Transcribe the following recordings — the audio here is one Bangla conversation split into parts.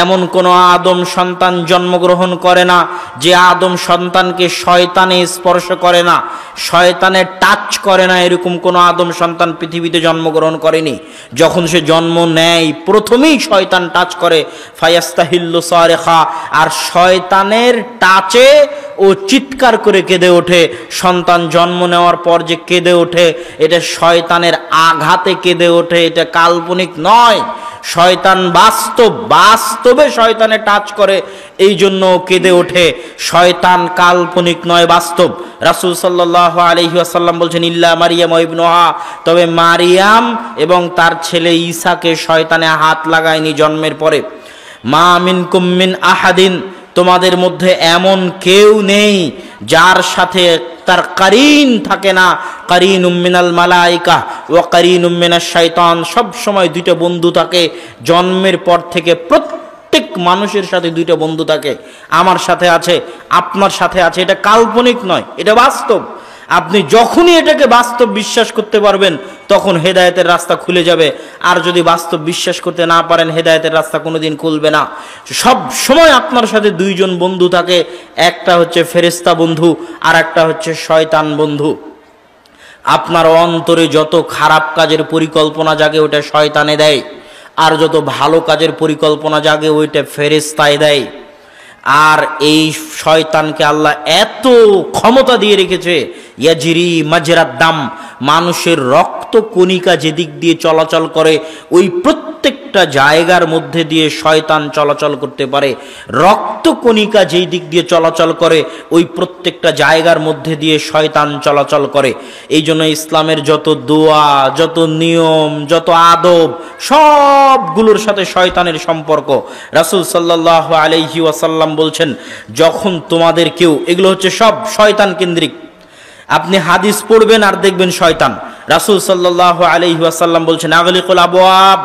এমন কোনো আদম সন্তান জন্মগ্রহণ করে না যে আদম সন্তানকে শয়তানে স্পর্শ করে না, শয়তানে টাচ করে না, এরকম কোনো আদম সন্তান পৃথিবীতে জন্মগ্রহণ করেনি। যখন সে জন্ম নেয় প্রথমেই শয়তান টাচ করে, ফায়াস্তাহিল্লু সারিখা, আর শয়তানের টাচে ও চিৎকার করে কেঁদে ওঠে। সন্তান জন্ম নেওয়ার পর যে কেঁদে ওঠে, এটা শয়তানের আঘাতে কেঁদে ওঠে, এটা কাল্পনিক নয়। শয়তান বাস্তবে শয়তানে টাচ করে, এই জন্য কেঁদে ওঠে। শয়তান কাল্পনিক নয়, বাস্তব। রাসূল সাল্লাল্লাহু আলাইহি ওয়াসাল্লাম বলছেন, ইল্লা মারিয়াম ওয়া ইবনুহা, তবে মারিয়াম এবং তার ছেলে ঈসাকে শয়তানে হাত লাগায়নি জন্মের পরে। মা মিনকুম মিন আহাদিন, তোমাদের মধ্যে এমন কেউ নেই যার সাথে তার কারিন থাকে না। কারিনুম মিনাল মালাইকা ওয়া কারিনুম মিনাশ শাইতান, সব সময় দুইটা বন্ধু থাকে। জন্মের পর থেকে প্রত্যেক মানুষের সাথে দুইটা বন্ধু থাকে। আমার সাথে আছে, আপনার সাথে আছে। এটা কাল্পনিক নয়, এটা বাস্তব। আপনি যখনই এটাকে বাস্তব বিশ্বাস করতে পারবেন, তখন হেদায়েতের রাস্তা খুলে যাবে। আর যদি বাস্তব বিশ্বাস করতে না পারেন, হেদায়েতের রাস্তা কোনোদিন খুলবে না। সব সময় আপনার সাথে দুইজন বন্ধু থাকে, একটা হচ্ছে ফেরেশতা বন্ধু, আর একটা হচ্ছে শয়তান বন্ধু। আপনার অন্তরে যত খারাপ কাজের পরিকল্পনা জাগে, ওটা শয়তানে দেয়, আর যত ভালো কাজের পরিকল্পনা জাগে, ওইটা ফেরেশতায় দেয়। আর এই শয়তানকে আল্লাহ এত ক্ষমতা দিয়ে রেখেছে, ইয়াজরি মাজরাদ দাম, মানুষের রক্ত কণিকা যেদিক দিয়ে চলাচল করে, ওই প্রত্যেকটা জায়গার মধ্যে দিয়ে শয়তান চলাচল করতে পারে। রক্ত কণিকা যেই দিক দিয়ে চলাচল করে, ওই প্রত্যেকটা জায়গার মধ্যে দিয়ে শয়তান চলাচল করে। এই জন্য ইসলামের যত দোয়া, যত নিয়ম, যত আদব, সবগুলোর সাথে শয়তানের সম্পর্ক। রাসূল সাল্লাল্লাহু আলাইহি ওয়াসাল্লাম বলছেন, যখন তোমাদের কেউ, এগুলো হচ্ছে সব শয়তান কেন্দ্রিক। আপনি হাদিস পড়বেন আর দেখবেন শয়তান। রাসূল সাল্লাল্লাহু আলাইহি ওয়াসাল্লাম বলছেন, আগলিকুল আবওয়াব,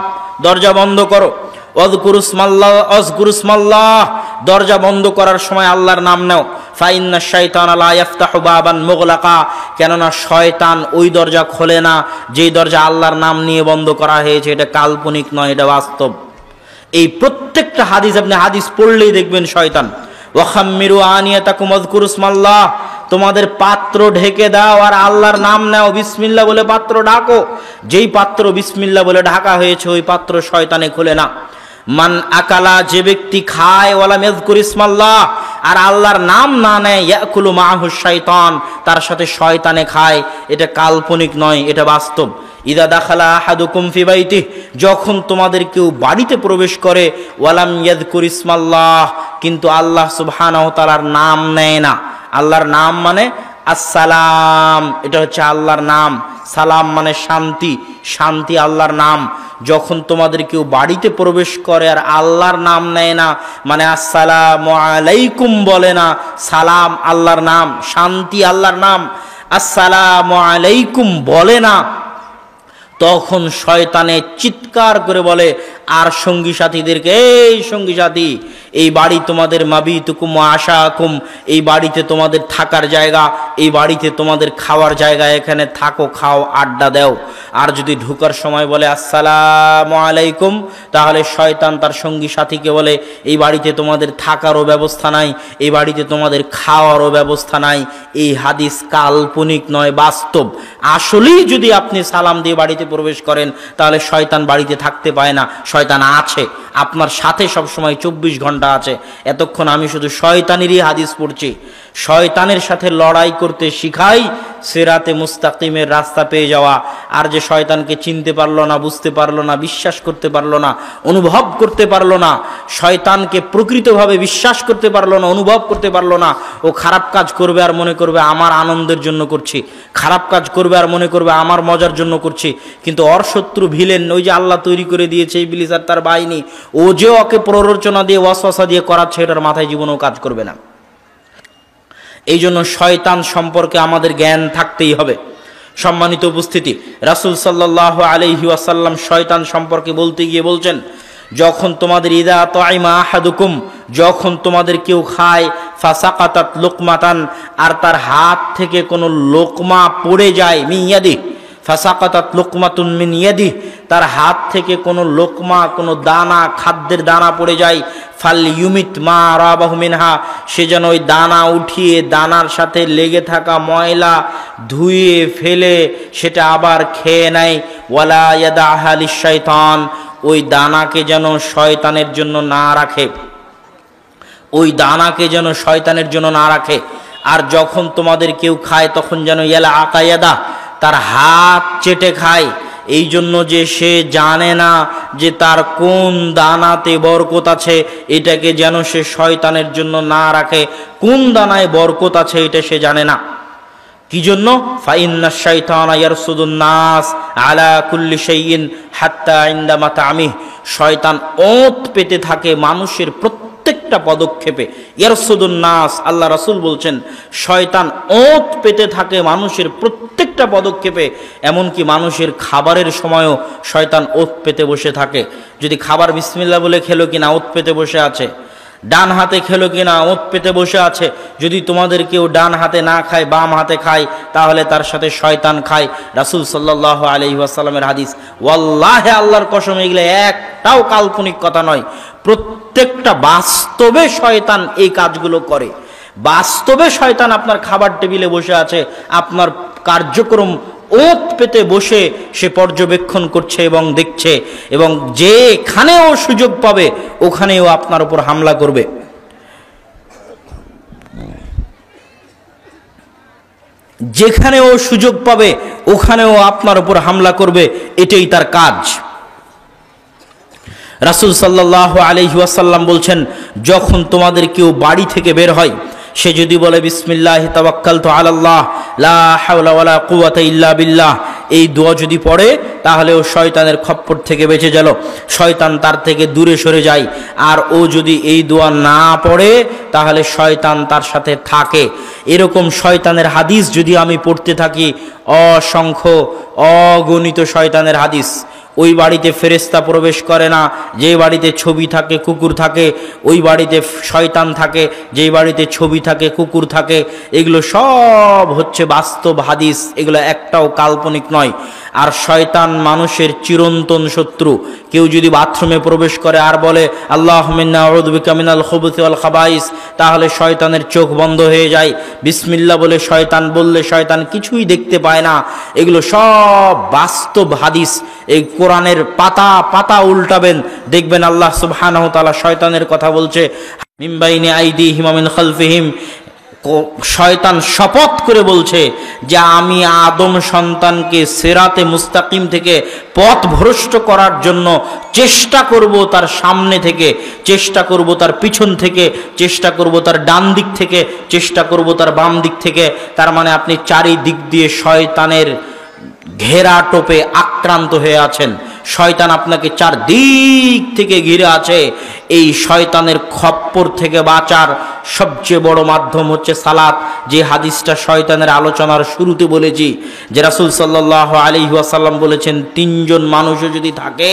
দরজা বন্ধ করো। ওয়াজকুরুসমাল্লাহ, দরজা বন্ধ করার সময় আল্লাহর নাম নাও। ফাইন্না শাইতানা লা ইফতাহু বাবান মুগলাকা, কেননা শয়তান ওই দরজা খোলে না যেই দরজা আল্লাহর নাম নিয়ে বন্ধ করা হয়েছে। এটা কাল্পনিক নয়, এটা বাস্তব। এই প্রত্যেকটা হাদিস আপনি হাদিস পড়লেই দেখবেন শয়তান। ওয়াখাম্মিরু আনিয়াতাকুম ওয়াজকুরুসমাল্লাহ, তোমাদের পাত্র ঢেকে দাও আর আল্লাহর নাম নাও, বিসমিল্লাহ বলে পাত্র ঢাকো। যেই পাত্র বিসমিল্লাহ বলে ঢাকা হয়েছে, ওই পাত্র শয়তানে খুলে না। মান আকালা, যে ব্যক্তি খায়, ওয়ালাম ইয়াযকুর ইসমাল্লাহ, আর আল্লাহর নাম না নেয়, ইয়াকুলু মাআহু শাইতান, তার সাথে শয়তানে খায়। এটা কাল্পনিক নয়, এটা বাস্তব। ইদা দাখালা আহাদুকুম ফি বাইতিহি, যখন তোমাদের কেউ বাড়িতে প্রবেশ করে, ওয়ালাম ইয়াযকুর ইসমাল্লাহ, কিন্তু আল্লাহ সুবহানাহু ওয়া তাআলার নাম নেয় না। আল্লাহর নাম মানে আসসালাম, এটা হচ্ছে আল্লাহর নাম। সালাম মানে শান্তি, শান্তি আল্লাহর নাম। যখন তোমাদের কেউ বাড়িতে প্রবেশ করে আর আল্লাহর নাম নেয় না, মানে আসসালামু আলাইকুম বলে না, সালাম আল্লাহর নাম, শান্তি আল্লাহর নাম, আসসালামু আলাইকুম বলে না, তখন শয়তানে চিৎকার করে বলে আর সঙ্গী সাথীদেরকে, এই সঙ্গী সাথী, এই বাড়ি তোমাদের মাবিতুকুম ওয়া আশাকুম, এই বাড়িতে তোমাদের থাকার জায়গা, এই বাড়িতে তোমাদের খাওয়ার জায়গা, এখানে থাকো, খাও, আড্ডা দাও। আর যদি ঢোকার সময় বলে আসসালামু আলাইকুম, তাহলে শয়তান তার সঙ্গী সাথীকে বলে, এই বাড়িতে তোমাদের থাকারও ব্যবস্থা নাই, এই বাড়িতে তোমাদের খাওয়ারও ব্যবস্থা নাই। এই হাদিস কাল্পনিক নয়, বাস্তব। আসলেই যদি আপনি সালাম দিয়ে বাড়িতে প্রবেশ করেন, তাহলে শয়তান বাড়িতে থাকতে পায় না, শয়তান আছে আপনার সাথে সব সময়, 24 ঘন্টা আছে। এতক্ষণ আমি শুধু শয়তানেরই হাদিস পড়ছি। শয়তানের সাথে লড়াই করতে শিখাই সিরাতে মুস্তাকিমের রাস্তা পেয়ে যাওয়া। আর যে শয়তানকে চিনতে পারলো না, বুঝতে পারলো না, বিশ্বাস করতে পারলো না, অনুভব করতে পারলো না, শয়তানকে প্রকৃতভাবে বিশ্বাস করতে পারলো না, অনুভব করতে পারলো না, ও খারাপ কাজ করবে আর মনে করবে আমার আনন্দের জন্য করছি, খারাপ কাজ করবে আর মনে করবে আমার মজার জন্য করছি। কিন্তু ওর শত্রু ভিলেন, ওই যে আল্লাহ তৈরি করে দিয়েছে ইবলিস আর তার বাহিনী, ও যে ওকে প্ররোচনা দিয়ে, ওয়াসওয়াসা দিয়ে করাচ্ছে, এটার মাথায় জীবনেও কাজ করবে না। এই জন্য শয়তান সম্পর্কে আমাদের জ্ঞান থাকতেই হবে। সম্মানিত উপস্থিতি, রাসূল সাল্লাল্লাহু আলাইহি ওয়াসাল্লাম শয়তান সম্পর্কে বলতে গিয়ে বলছেন, যখন তোমাদের ইদা তাইমা আহাদুকুম, যখন তোমাদের কেউ খায়, ফাসাকাতাত লুকমাতান, আর তার হাত থেকে কোনো লোকমা পড়ে যায়, মিয়াদি, ফাসাকাতাত লুকমাতুন মিন ইয়াদি, তার হাত থেকে কোনো লোকমা, কোনো দানা, খাদ্যের দানা পড়ে যায়, ফাল ইউমিত মা রাবাহু মিনহা, সে যেন ওই দানা উঠিয়ে দানার সাথে লেগে থাকা ময়লা ধুয়ে ফেলে সেটা আবার খেয়ে নেয়। ওয়ালা ইয়াদাহা লিশ-শাইতান, ওই দানাকে যেন শয়তানের জন্য না রাখে, ওই দানাকে যেন শয়তানের জন্য না রাখে। আর যখন তোমাদের কেউ খায় তখন যেন ইয়ালা আকায়াদা, তার হাত চেটে খায়, এই জন্য যে সে জানে না যে তার কোন দানাতে বরকত আছে, এটাকে যেন সে শয়তানের জন্য না রাখে। কোন দানায় বরকত আছে এটা সে জানে না। কি জন্য? ফাইন্নাশ শাইতানা ইয়ারসুদুন নাস আলা কুল্লি শাইইন হাত্তা ইনদা মাতামিহ, শয়তান ওঁত পেতে থাকে মানুষের প্রত্যেকটা পদক্ষেপে। ইয়ারসুদুন নাস, আল্লাহ রাসূল বলছেন শয়তান ওঁত পেতে থাকে মানুষের প্রত্যেকটা পদক্ষেপে, এমনকি মানুষের খাবারের সময়ও শয়তান ওঁত পেতে বসে থাকে। যদি খাবার বিসমিল্লাহ বলে খেলো কিনা, ওঁত পেতে বসে আছে। ডান হাতে খেলো কিনা, ওঁত পেতে বসে আছে। যদি তোমাদের কেউ ডান হাতে না খায়, বাম হাতে খায়, তাহলে তার সাথে শয়তান খায়। রাসূল সাল্লাল্লাহু আলাইহি ওয়াসাল্লামের হাদিস। ওয়াল্লাহি, আল্লাহর কসম, এগুলো একটাও কাল্পনিক কথা নয়, প্রত্যেকটা বাস্তবে শয়তান এই কাজগুলো করে। বাস্তবে শয়তান আপনার খাবার টেবিলে বসে আছে, আপনার কার্যক্রম ওঁত পেতে বসে সে পর্যবেক্ষণ করছে এবং দেখছে, এবং যেখানেও সুযোগ পাবে ওখানেও আপনার উপর হামলা করবে। যেখানেও সুযোগ পাবে ওখানেও আপনার উপর হামলা করবে, এটাই তার কাজ। রাসূল সাল্লাল্লাহু আলাইহি ওয়াসাল্লাম বলছেন, যখন তোমাদের কেউ বাড়ি থেকে বের হয়, সে যদি বলে বিসমিল্লাহি তাওয়াক্কালতু আলাল্লাহ লা হাওলা ওয়ালা কুওয়াতা ইল্লা বিল্লাহ, এই দোয়া যদি পড়ে তাহলে ও শয়তানের খপ্পর থেকে বেঁচে গেল, শয়তান তার থেকে দূরে সরে যায়। আর ও যদি এই দোয়া না পড়ে তাহলে শয়তান তার সাথে থাকে। এরকম শয়তানের হাদিস যদি আমি পড়তে থাকি, অসংখ্য অগণিত শয়তানের হাদিস। ওই বাড়িতে ফেরেশতা প্রবেশ করে না, যে বাড়িতে ছবি থাকে, কুকুর থাকে, ওই বাড়িতে শয়তান থাকে, যেই বাড়িতে ছবি থাকে, কুকুর থাকে। এগুলো সব হচ্ছে বাস্তব হাদিস, এগুলো একটাও কাল্পনিক নয়। আর শয়তান মানুষের চিরন্তন শত্রু। কেউ যদি বাথরুমে প্রবেশ করে আর বলে আল্লাহুম্মা ইন্না আউযু বিকা মিনাল খুবুসি ওয়াল খাবাইস, তাহলে শয়তানের চোখ বন্ধ হয়ে যায়। বিসমিল্লাহ বলে শয়তান বললে শয়তান কিছুই দেখতে পায় না। এগুলো সব বাস্তব হাদিস। এই কোরআনের পাতা পাতা উল্টাবেন, দেখবেন আল্লাহ সুবহানাহু ওয়া তাআলা শয়তানের কথা বলছে, মিন বাইনি আইদিহিম ওয়া মিন খালফিহিম। শয়তান শপথ করে বলছে যে আমি আদম সন্তানকে সিরাতে মুস্তাকিম থেকে পথ ভ্রষ্ট করার জন্য চেষ্টা করব তার সামনে থেকে, চেষ্টা করব তার পিছন থেকে, চেষ্টা করব তার ডান দিক থেকে, চেষ্টা করব তার বাম দিক থেকে। তার মানে আপনি চারিদিক দিয়ে শয়তানের ঘেরা টোপে আক্রান্ত হয়ে আছেন। শয়তান আপনাকে চারদিক থেকে ঘিরে আছে। এই শয়তানের খপ্পর থেকে বাঁচার সবচেয়ে বড় মাধ্যম হচ্ছে সালাত। যে হাদিসটা শয়তানের আলোচনার শুরুতে বলেছি, যে রাসূল সাল্লাল্লাহু আলাইহি ওয়াসাল্লাম বলেছেন, তিনজন মানুষও যদি থাকে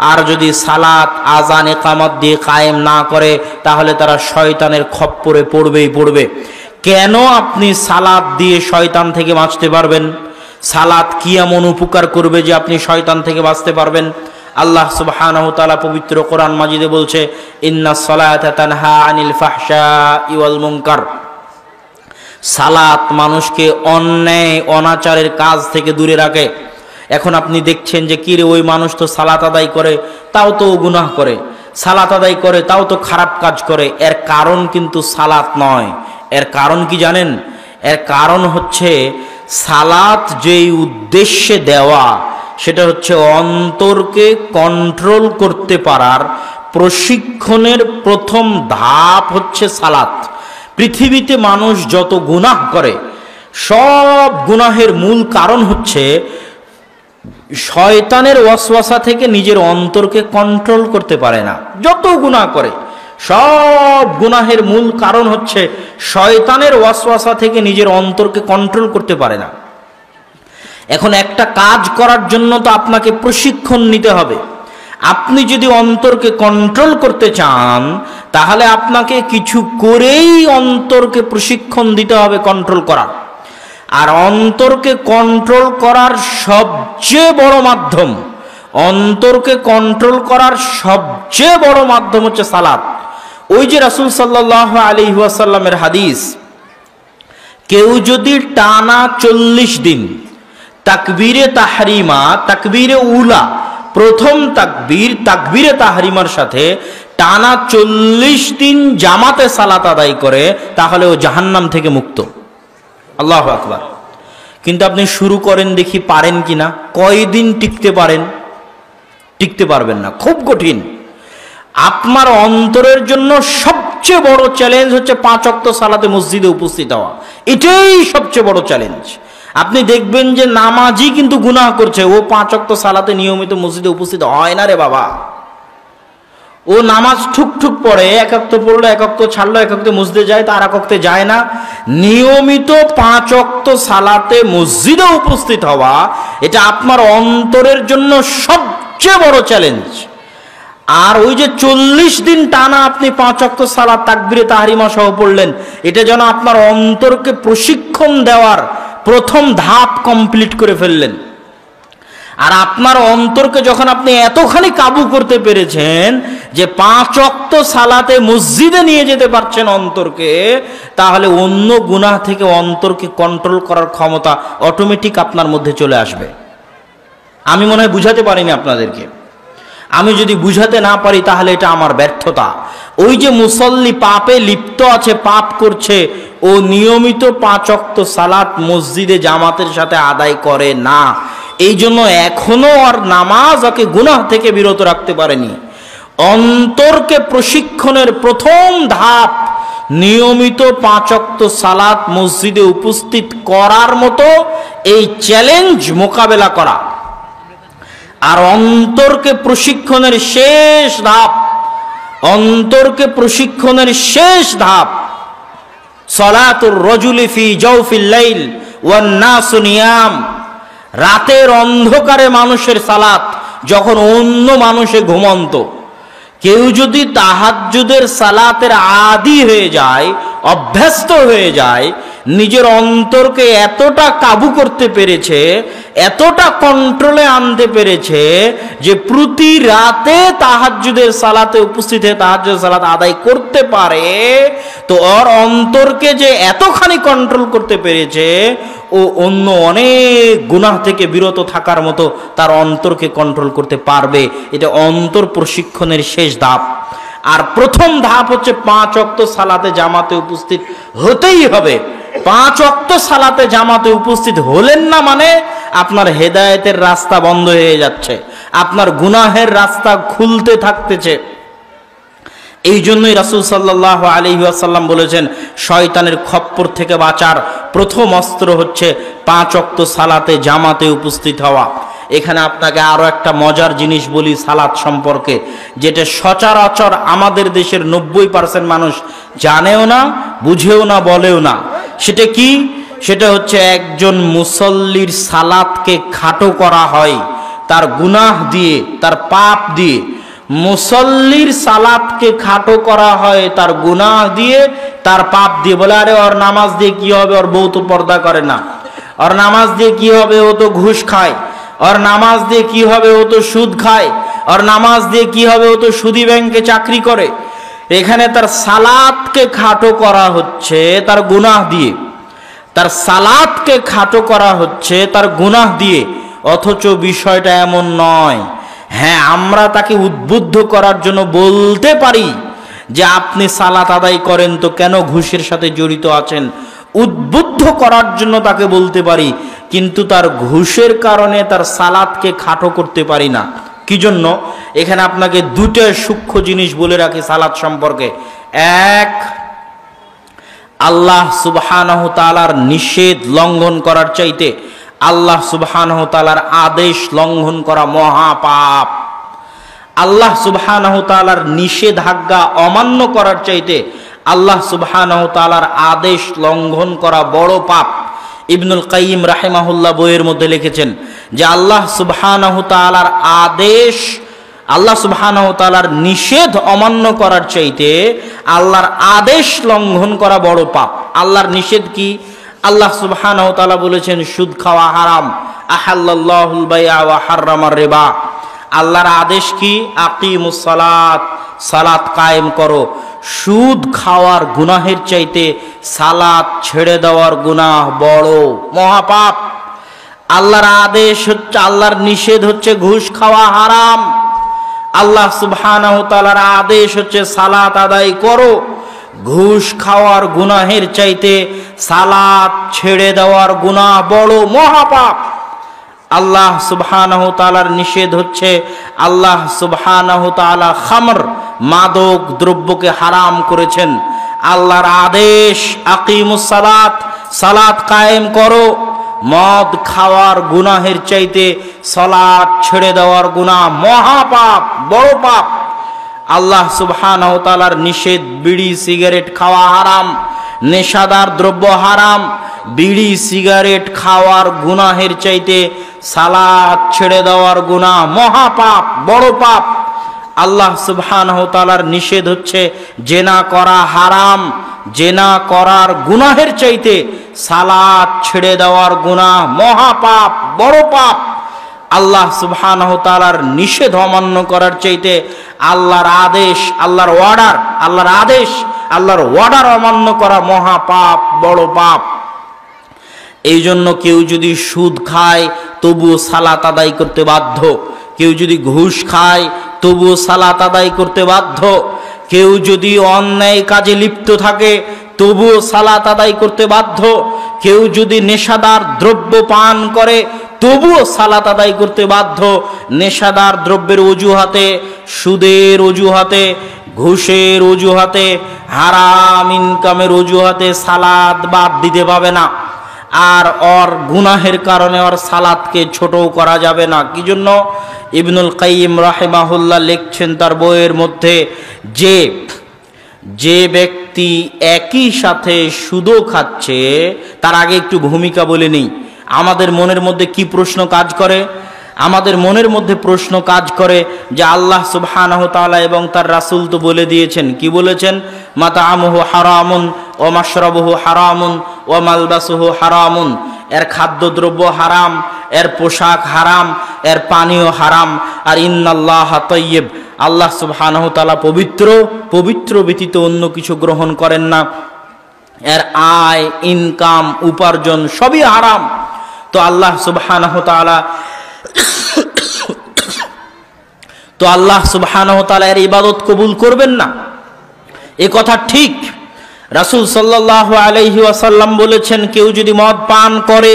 আর যদি সালাত আযান ইকামত দিয়ে কায়েম না করে তাহলে তারা শয়তানের খপ্পরে পড়বেই পড়বে। কেন আপনি সালাত দিয়ে শয়তান থেকে বাঁচতে পারবেন? সালাত কি এমন উপকার করবে যে আপনি শয়তান থেকে বাঁচতে পারবেন? আল্লাহ সুবহানাহু ওয়া তাআলা পবিত্র কোরআন মাজিদে বলছে, ইন্নাস সালাতা তানহা আনিল ফাহশাই ওয়াল মুনকার। সালাত মানুষকে অন্যায় অনাচারের কাজ থেকে দূরে রাখে। এখন আপনি দেখছেন যে কি রে, ওই মানুষ তো সালাত আদায় করে তাও তো গুনাহ করে, সালাত আদায় করে তাও তো খারাপ কাজ করে। এর কারণ কিন্তু সালাত নয়। এর কারণ কি জানেন? এর কারণ হচ্ছে সালাত যেই উদ্দেশ্যে দেওয়া, সেটা হচ্ছে অন্তরকে কন্ট্রোল করতে পারার প্রশিক্ষণের প্রথম ধাপ হচ্ছে সালাত। পৃথিবীতে মানুষ যত গুনাহ করে, সব গুনাহের মূল কারণ হচ্ছে শয়তানের ওয়াসওয়াসা থেকে নিজের অন্তরকে কন্ট্রোল করতে পারে না। যত গুনাহ করে সব গুনাহের মূল কারণ হচ্ছে শয়তানের ওয়াসওয়াসা থেকে নিজের অন্তরকে কন্ট্রোল করতে পারে না। এখন একটা কাজ করার জন্য তো আপনাকে প্রশিক্ষণ নিতে হবে। আপনি যদি অন্তরকে কন্ট্রোল করতে চান তাহলে আপনাকে কিছু করেই অন্তরকে প্রশিক্ষণ দিতে হবে কন্ট্রোল করার। আর অন্তরকে কন্ট্রোল করার সবচেয়ে বড় মাধ্যম, অন্তরকে কন্ট্রোল করার সবচেয়ে বড় মাধ্যম হচ্ছে সালাত। ওই যে রাসূল সাল্লাল্লাহু আলাইহি ওয়াসাল্লামের হাদিস, কেউ যদি টানা 40 দিন তাকবীরে তাহরিমা, তাকবীরে উলা, প্রথম তাকবীর, তাকবীরে তাহরিমার সাথে টানা 40 দিন জামাতে সালাত আদায় করে, তাহলে ও জাহান্নাম থেকে মুক্ত। আল্লাহু আকবার। কিন্তু আপনি শুরু করেন, দেখি পারেন কিনা, কয়দিন টিকতে পারেন? টিকতে পারবেন না, খুব কঠিন। আপনার অন্তরের জন্য সবচেয়ে বড় চ্যালেঞ্জ হচ্ছে 5 ওয়াক্ত সালাতে মসজিদে উপস্থিত হওয়া। এটাই সবচেয়ে বড় চ্যালেঞ্জ। আপনি দেখবেন যে নামাজি কিন্তু গুনাহ করছে, ও 5 ওয়াক্ত সালাতে নিয়মিত মসজিদে উপস্থিত হয় না রে বাবা। ও নামাজ ঠুকঠুক পড়ে, এক ওয়াক্ত পড়লো, এক ওয়াক্ত ছাড়লো, এক ওয়াক্ত মসজিদে যায়, তার এক ওয়াক্তে যায় না। নিয়মিত 5 ওয়াক্ত সালাতে মসজিদে উপস্থিত হওয়া, এটা আপনার অন্তরের জন্য সবচেয়ে বড় চ্যালেঞ্জ। আর ওই যে 40 দিন টানা আপনি 5 ওয়াক্ত সালাত তাকবীরে তাহরিমা সহ পড়লেন, এটা যেন আপনার অন্তরকে প্রশিক্ষণ দেওয়ার প্রথম ধাপ কমপ্লিট করে ফেললেন। আর আপনার অন্তরকে যখন আপনি এতখানি কাবু করতে পেরেছেন যে 5 ওয়াক্ত সালাতে মসজিদে নিয়ে যেতে পারছেন অন্তরকে, তাহলে অন্য গুনাহ থেকে অন্তরকে কন্ট্রোল করার ক্ষমতা অটোমেটিক আপনার মধ্যে চলে আসবে। আমি মনে হয় বুঝাতে পারিনি আপনাদেরকে। আমি যদি বুঝাতে না পারি তাহলে এটা আমার ব্যর্থতা। ওই যে মুসল্লি পাপে লিপ্ত আছে, পাপ করছে, ও নিয়মিত 5 ওয়াক্ত সালাত মসজিদে জামাতের সাথে আদায় করে না, এই জন্য এখনো আর নামাজ ওকে গুনাহ থেকে বিরত রাখতে পারেনি। অন্তরকে প্রশিক্ষণের প্রথম ধাপ নিয়মিত 5 ওয়াক্ত সালাত মসজিদে উপস্থিত করার মতো এই চ্যালেঞ্জ মোকাবেলা করা। আর অন্তরকে প্রশিক্ষণের শেষ ধাপ, অন্তরকে প্রশিক্ষণের শেষ ধাপ সালাতুর রাজুলি ফি জাওফিল লাইল ওয়ান নাসু নিয়াম, রাতের অন্ধকারে মানুষের সালাত, যখন অন্য মানুষে ঘুমন্ত। কেউ যদি তাহাজ্জুদের সালাতের আদি হয়ে যায়, অভ্যস্ত হয়ে যায়, নিজের অন্তরকে এতটা কাবু করতে পেরেছে, এতটা কন্ট্রোলে আনতে পেরেছে যে প্রতি রাতে তাহাজ্জুদের সালাতে উপস্থিত হয়ে তাহাজ্জুদের সালাত আদায় করতে পারে, তো ওর অন্তরকে যে এতখানি কন্ট্রোল করতে পেরেছে, ও অন্য অনেক গুনাহ থেকে বিরত থাকার মতো তার অন্তরকে কন্ট্রোল করতে পারবে। এটা অন্তর প্রশিক্ষণের শেষ ধাপ। আর প্রথম ধাপ হচ্ছে 5 ওয়াক্ত সালাতে জামাতে উপস্থিত হতেই হবে। 5 ওয়াক্ত সালাতে জামাতে উপস্থিত হলেন না মানে আপনার হেদায়েতের রাস্তা বন্ধ হয়ে যাচ্ছে, আপনার গুনাহের রাস্তা খুলতে থাকতেছে। এই জন্যই রাসূল সাল্লাল্লাহু আলাইহি ওয়াসাল্লাম বলেছেন, শয়তানের খপ্পর থেকে বাঁচার প্রথম অস্ত্র হচ্ছে 5 ওয়াক্ত সালাতে জামাতে উপস্থিত হওয়া। এখানে আপনাকে আরো একটা মজার জিনিস বলি সালাত সম্পর্কে, যেটা সচরাচর আমাদের দেশের 90% মানুষ জানেও না, বুঝেও না, বলেও না। সেটা কি? সেটা হচ্ছে একজন মুসল্লির সালাতকে খাটো করা হয় তার গুনাহ দিয়ে, তার পাপ দিয়ে। মুসল্লির সালাতকে খাটো করা হয় তার গুনাহ দিয়ে, তার পাপ দিয়ে। বলে আরে ওর নামাজ দিয়ে কি হবে, ওর বউ তো পর্দা করে না, ওর নামাজ দিয়ে কি হবে, ও তো ঘুষ খায়, ওর নামাজ দিয়ে কি হবে, ও তো সুদ খায়, ওর নামাজ দিয়ে কি হবে, ও তো সুদি ব্যাংকে চাকরি করে। এখানে তার সালাতকে খাটো করা হচ্ছে তার গুনাহ দিয়ে, তার সালাতকে খাটো করা হচ্ছে তার গুনাহ দিয়ে। অথচ বিষয়টা এমন নয়। হ্যাঁ, আমরা তাকে উদ্বুদ্ধ করার জন্য বলতে পারি যে আপনি সালাত আদায় করেন তো কেন ঘুষের সাথে জড়িত আছেন, উদ্বুদ্ধ করার জন্য তাকে বলতে পারি, কিন্তু তার ঘুষের কারণে তার সালাতকে খাটো করতে পারি না। কি জন্য? এখানে আপনাকে দুটো সূক্ষ্ম জিনিস বলে রাখি সালাত সম্পর্কে। এক, আল্লাহ সুবহানাহু তাআলার নিষেধ লঙ্ঘন করার চাইতে আল্লাহ সুবহানাহু তাআলার আদেশ লঙ্ঘন করা মহাপাপ। আল্লাহ সুবহানাহু তাআলার নিষেধাজ্ঞা অমান্য করার চাইতে আল্লাহ সুবহানাহু তাআলার আদেশ লঙ্ঘন করা বড় পাপ। ইবনুল কাইয়িম রাহিমাহুল্লাহ বইয়ের মধ্যে লিখেছেন যে আল্লাহ সুবহানাহু তাআলার আদেশ, আল্লাহ সুবহানাহু তাআলার নিষেধ অমান্য করার চাইতে আল্লাহর আদেশ লঙ্ঘন করা বড় পাপ। আল্লাহর নিষেধ কি? আল্লাহ সুবহানাহু ওয়া তাআলা বলেছেন সুদ খাওয়া হারাম। আহাল্লাল্লাহুল বাইআ ওয়া হাররামার রিবা। আল্লাহর আদেশ কি? আকিমুস সালাত, সালাত কায়েম করো। সুদ খাওয়ার গুনাহের চাইতে সালাত ছেড়ে দেওয়ার গুনাহ বড় মহাপাপ। আল্লাহর আদেশ হচ্ছে, আল্লাহর নিষেধ হচ্ছে ঘুষ খাওয়া হারাম। আল্লাহ সুবহানাহু ওয়া তাআলার আদেশ হচ্ছে সালাত আদায় করো। ঘুষ খাওয়ার গুনাহের চাইতে সালাত ছেড়ে দেওয়ার গুনাহ বড় মহাপাপ। আল্লাহ সুবহানাহু ওয়া তাআলার নিষেধ হচ্ছে, আল্লাহ সুবহানাহু ওয়া তাআলা খামর, মাদক দ্রব্যকে হারাম করেছেন। আল্লাহর আদেশ আকিমুস সালাত, সালাত কায়েম করো। মদ খাওয়ার গুনাহের চাইতে সালাত ছেড়ে দেওয়ার গুনাহ মহাপাপ, বড় পাপ। আল্লাহ সুবহানাহু ওয়া তাআলার নিষেধ বিড়ি সিগারেট খাওয়া হারাম, নেশাদার দ্রব্য হারাম। বিড়ি সিগারেট খাওয়ার গুনাহের চাইতে সালাত ছেড়ে দেওয়ার গুনাহ মহাপাপ, বড় পাপ। আল্লাহ সুবহানাহু ওয়া তাআলার নিষেধ হচ্ছে জেনা করা হারাম। জেনা করার গুনাহের চাইতে সালাত ছেড়ে দেওয়ার গুনাহ মহাপাপ, বড় পাপ। আল্লাহ সুবহানাহু ওয়া তাআলার নিষেধ অমান্য করার চাইতে আল্লাহর আদেশ, আল্লাহর অর্ডার, আল্লাহর আদেশ, আল্লাহর অর্ডার অমান্য করা মহাপাপ, বড় পাপ। এই জন্য কেউ যদি সুদ খায় তবুও সালাত আদায় করতে বাধ্য। কেউ যদি ঘুষ খায় তবুও সালাত আদায় করতে বাধ্য। কেউ যদি অন্যায় কাজে লিপ্ত থাকে তবুও সালাত আদায় করতে বাধ্য। কেউ যদি নেশাদার দ্রব্য পান করে তবুও সালাত আদায় করতে বাধ্য। নেশাদার দ্রব্যের অজুহাতে, সুদের অজুহাতে, ঘুষের অজুহাতে, হারাম ইনকামের অজুহাতে সালাত বাদ দিতে পাবে না। আর ওর গুনাহের কারণে ওর সালাতকে ছোটও করা যাবে না। কি জন্য? ইবনুল কাইয়িম রাহিমাহুল্লাহ লিখছেন তার বইয়ের মধ্যে, যে ব্যক্তি একই সাথে সুদও খাচ্ছে, তার আগে একটু ভূমিকা বলে নেই। আমাদের মনের মধ্যে কি প্রশ্ন কাজ করে? আমাদের মনের মধ্যে প্রশ্ন কাজ করে যে আল্লাহ সুবহানাহু ওয়া তাআলা এবং তার রাসূল তো বলে দিয়েছেন। কি বলেছেন? মাতাআমুহু হারামুন ওয়া মাশরাবুহু হারামুন ওয়া মালবাসুহু হারামুন। এর খাদ্যদ্রব্য হারাম, এর পোশাক হারাম, এর পানীয় হারাম। আর ইন্নাল্লাহা তাইয়্যিব, আল্লাহ সুবহানাহু ওয়া তাআলা পবিত্র, পবিত্র ব্যতীত অন্য কিছু গ্রহণ করেন না। এর আয়, ইনকাম, উপার্জন সবই হারাম। তো আল্লাহ সুবহানাহু ওয়া তাআলা এর ইবাদত কবুল করবেন না, এ কথা ঠিক। রাসূল সাল্লাল্লাহু আলাইহি ওয়াসাল্লাম বলেছেন, কেউ যদি মদ পান করে,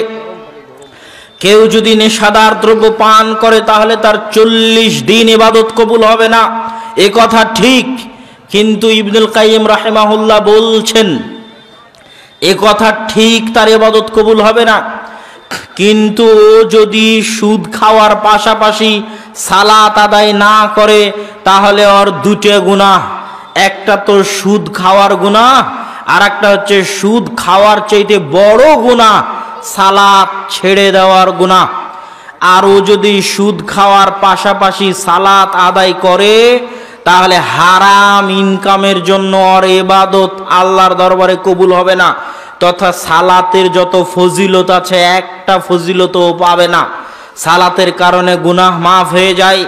কেউ যদি নেশাদার দ্রব্য পান করে, তাহলে তার 40 দিন ইবাদত কবুল হবে না, এ কথা ঠিক। কিন্তু ইবনুল কাইয়িম রাহিমাহুল্লাহ বলছেন এ কথা ঠিক, তার ইবাদত কবুল হবে না। কিন্তু যদি সুদ খাওয়ার পাশাপাশি সালাত আদায় না করে, তাহলে ওর দুটো গুনাহ। একটা তো সুদ খাওয়ার গুনাহ, আর একটা হচ্ছে সুদ খাওয়ার চাইতে বড় গুনাহ সালাত ছেড়ে দেওয়ার গুনাহ। আর ও যদি সুদ খাওয়ার পাশাপাশি সালাত আদায় করে, তাহলে হারাম ইনকামের জন্য ওর ইবাদত আল্লাহর দরবারে কবুল হবে না। তথা সালাতের যত ফজিলত আছে একটা ফজিলতও পাবে না। সালাতের কারণে গুনাহ মাফ হয়ে যায়,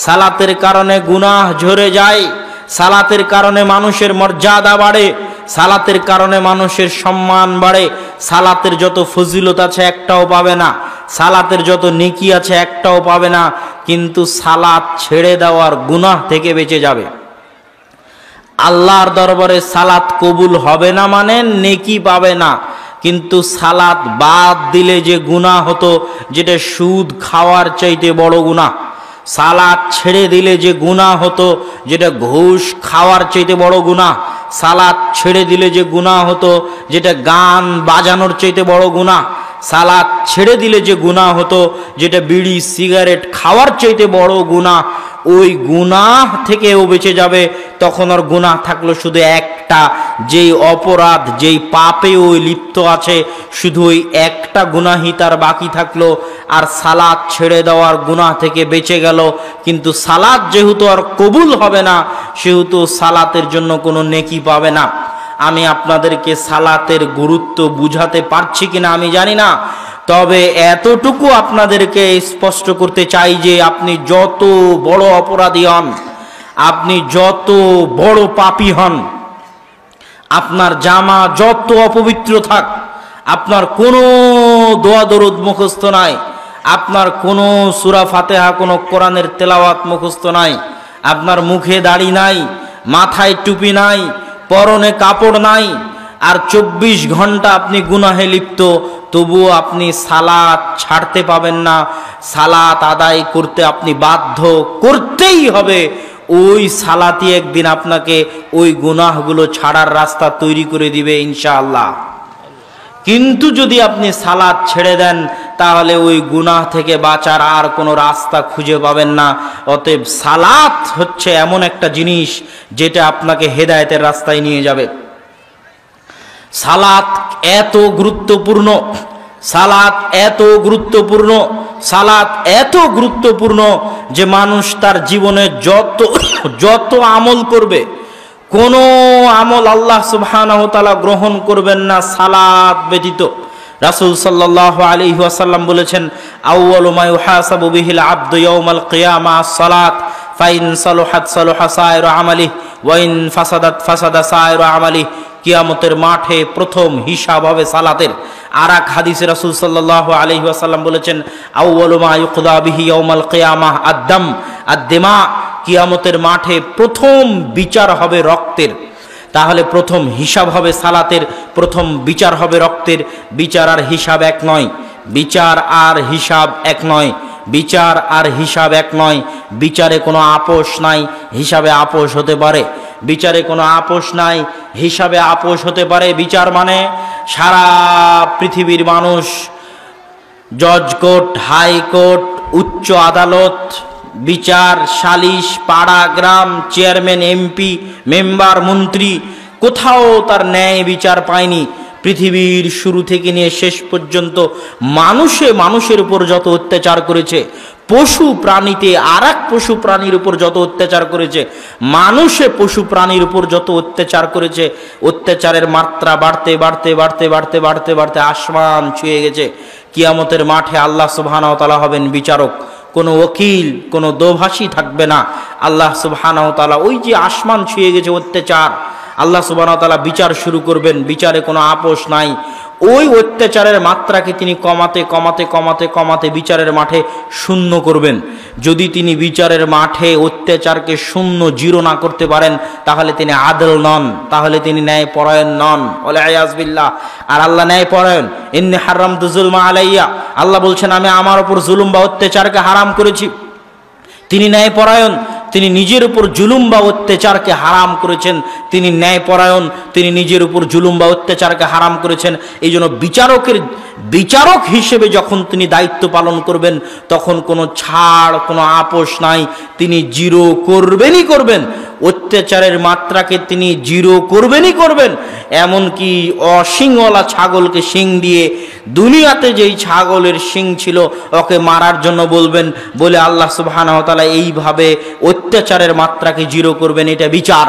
সালাতের কারণে গুনাহ ঝরে যায়, সালাতের কারণে মানুষের মর্যাদা বাড়ে, সালাতের কারণে মানুষের সম্মান বাড়ে। সালাতের যত ফজিলত আছে একটাও পাবে না, সালাতের যত নেকি আছে একটাও পাবে না। কিন্তু সালাত ছেড়ে দেওয়ার গুনাহ থেকে বেঁচে যাবে। আল্লাহর দরবারে সালাত কবুল হবে না মানে নেকি পাবে না, কিন্তু সালাত বাদ দিলে যে গুনাহ হতো, যেটা সুদ খাওয়ার চাইতে বড় গুনাহ, সালাত ছেড়ে দিলে যে গুনাহ হতো, যেটা ঘুষ খাওয়ার চাইতে বড় গুনাহ, সালাত ছেড়ে দিলে যে গুনাহ হতো, যেটা গান বাজানোর চাইতে বড় গুনাহ, সালাত ছেড়ে দিলে যে গুনাহ হতো, যেটা বিড়ি সিগারেট খাওয়ার চাইতে বড় গুনাহ, ওই গুনাহ থেকেও বেঁচে যাবে। তখন ওর গুনাহ থাকলো শুধু একটা, যেই অপরাধ, যেই পাপে ওই লিপ্ত আছে, শুধু ওই একটা গুনাহই তার বাকি থাকলো। আর সালাত ছেড়ে দেওয়ার গুনাহ থেকে বেঁচে গেল। কিন্তু সালাত যেহেতু আর কবুল হবে না, সেহেতু সালাতের জন্য কোনো নেকি পাবে না। আমি আপনাদেরকে সালাতের গুরুত্ব বুঝাতে পারছি কিনা আমি জানি না, তবে এতটুকু আপনাদেরকে স্পষ্ট করতে চাই যে আপনি যত বড় অপরাধী হন, আপনি যত বড় পাপী হন, আপনার জামা যত অপবিত্র থাক, আপনার কোনো দোয়া দরুদ মুখস্থ নাই, আপনার কোনো সূরা ফাতিহা, কোনো কোরআনের তেলাওয়াত মুখস্থ নাই, আপনার মুখে দাড়ি নাই, মাথায় টুপি নাই, পরনে কাপড় নাই, আর 24 ঘন্টা আপনি গুনাহে লিপ্ত, তবুও আপনি সালাত ছাড়তে পাবেন না। সালাত আদায় করতে আপনি বাধ্য, করতেই হবে। ওই সালাতই একদিন আপনাকে ওই গুনাহগুলো ছাড়ার রাস্তা তৈরি করে দিবে ইনশাআল্লাহ। কিন্তু যদি আপনি সালাত ছেড়ে দেন তাহলে ওই গুনাহ থেকে বাঁচার আর কোনো রাস্তা খুঁজে পাবেন না। অতএব সালাত হচ্ছে এমন একটা জিনিস যেটা আপনাকে হেদায়েতের রাস্তায় নিয়ে যাবে। সালাত এত গুরুত্বপূর্ণ, সালাত এত গুরুত্বপূর্ণ, সালাত এত গুরুত্বপূর্ণ যে মানুষ তার জীবনে যত আমল করবে, কোন আমল আল্লাহ সুবহানাহু ওয়া তাআলা গ্রহণ করবেন না সালাত ব্যতীত। রাসূল সাল্লাল্লাহু আলাইহি ওয়াসাল্লাম বলেছেন, আউয়ালু মা ইউহাসাবু বিহিল আবদু ইয়াউমাল কিয়ামাহ আস-সালাত, ফাইন সালাহাত সালাহা সাইরু আমালিহি ওয়া ইন ফাসাদাত ফাসাদা সাইরু আমালিহি। কিয়ামতের মাঠে প্রথম হিসাব হবে সালাতের। আর এক হাদিসে রাসূল সাল্লাল্লাহু আলাইহি ওয়াসাল্লাম বলেছেন, আউয়ালু মা ইউকদা বিহি ইয়াউমাল কিয়ামাহ আদ-দাম আদ-দিমা। কিয়ামতের মাঠে প্রথম বিচার হবে রক্তের। তাহলে প্রথম হিসাব হবে সালাতের, প্রথম বিচার হবে রক্তের। বিচার আর হিসাব এক নয়, বিচার আর হিসাব এক নয়, বিচার আর হিসাব এক নয়। বিচারে কোনো আপোষ নাই, হিসাবে আপোষ হতে পারে। বিচারে কোনো আপোষ নাই, হিসাবে আপোষ হতে পারে। বিচার মানে সারা পৃথিবীর মানুষ, জজ কোর্ট, হাইকোর্ট, উচ্চ আদালত, বিচার, সালিশ, পাড়া, গ্রাম, চেয়ারম্যান, এমপি, মেম্বার, মন্ত্রী, কোথাও তার ন্যায় বিচার পায়নি। পৃথিবীর শুরু থেকে নিয়ে শেষ পর্যন্ত মানুষের উপর যত অত্যাচার করেছে, পশু প্রাণীতে আর এক পশু প্রাণীর উপর যত অত্যাচার করেছে, মানুষে পশু প্রাণীর উপর যত অত্যাচার করেছে, অত্যাচারের মাত্রা বাড়তে বাড়তে বাড়তে বাড়তে বাড়তে বাড়তে আসমান ছুঁয়ে গেছে। কিয়ামতের মাঠে আল্লাহ সুবহানাহু ওয়া তাআলা হবেন বিচারক। কোনো ওকিল, কোনো দোভাষী থাকবে না। আল্লাহ সুবহানাহু ওয়া তাআলা ওই যে আসমান ছুঁয়ে গেছে অত্যাচার, আল্লাহ সুবহানাহু ওয়া তাআলা বিচার শুরু করবেন। বিচারে কোনো আপোষ নাই। ওই অত্যাচারের মাত্রাকে তিনি কমাতে কমাতে কমাতে কমাতে বিচারের মাঠে শূন্য করবেন। যদি তিনি বিচারের মাঠে অত্যাচারকে শূন্য, জিরো না করতে পারেন তাহলে তিনি আদল নন, তাহলে তিনি ন্যায়পরায়ণ নন। ওয়ালিয়াজ বিল্লাহ। আর আল্লাহ ন্যায়পরায়ণ। ইন্নী হারামতু যুলমা আলাইয়া, আল্লাহ বলছেন আমি আমার উপর জুলুম বা অত্যাচারকে হারাম করেছি। তিনি ন্যায়পরায়ণ, তিনি নিজের উপর জুলুম বা অত্যাচারকে হারাম করেছেন। তিনি ন্যায়পরায়ণ, তিনি নিজের উপর জুলুম বা অত্যাচারকে হারাম করেছেন। এই জন্য বিচারক হিসেবে যখন তিনি দায়িত্ব পালন করবেন তখন কোনো ছাড়, কোনো আপোষ নাই। তিনি জিরো করবেনই করবেন। অত্যাচারের মাত্রাকে তিনি জিরো করবেনই করবেন। এমনকি অশিংওয়ালা ছাগলকে শিং দিয়ে, দুনিয়াতে যেই ছাগলের শিং ছিল ওকে মারার জন্য বলবেন, বলে আল্লাহ সুবহানাহু ওয়া তাআলা এইভাবে অত্যাচারের মাত্রাকে জিরো করবেন। এটা বিচার।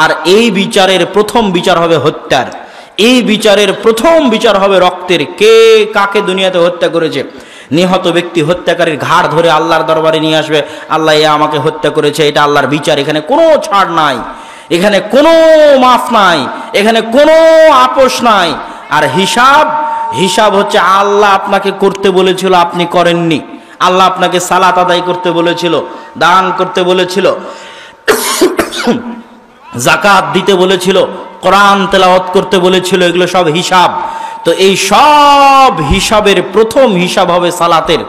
আর এই বিচারের প্রথম বিচার হবে হত্যার। এই বিচারের প্রথম বিচার হবে রক্তের। কে কাকে দুনিয়াতে হত্যা করেছে, নিহত ব্যক্তি হত্যাকারীর ঘাড় ধরে আল্লাহর দরবারে নিয়ে আসবে, আল্লাহ এ আমাকে হত্যা করেছে, এটা আল্লাহর বিচার। এখানে কোনো ছাড় নাই, এখানে কোনো মাফ নাই, এখানে কোনো আপোষ নাই। আর হিসাব হচ্ছে আল্লাহ আপনাকে করতে বলেছিল, আপনি করেননি। আল্লাহ আপনাকে সালাত আদায় করতে বলেছিল, দান করতে বলেছিল, যাকাত দিতে বলেছিল, কোরআন তেলাওয়াত করতে বলেছিল। এগুলো সব হিসাব। তো এই সব হিসাবের প্রথম হিসাব হবে সালাতের।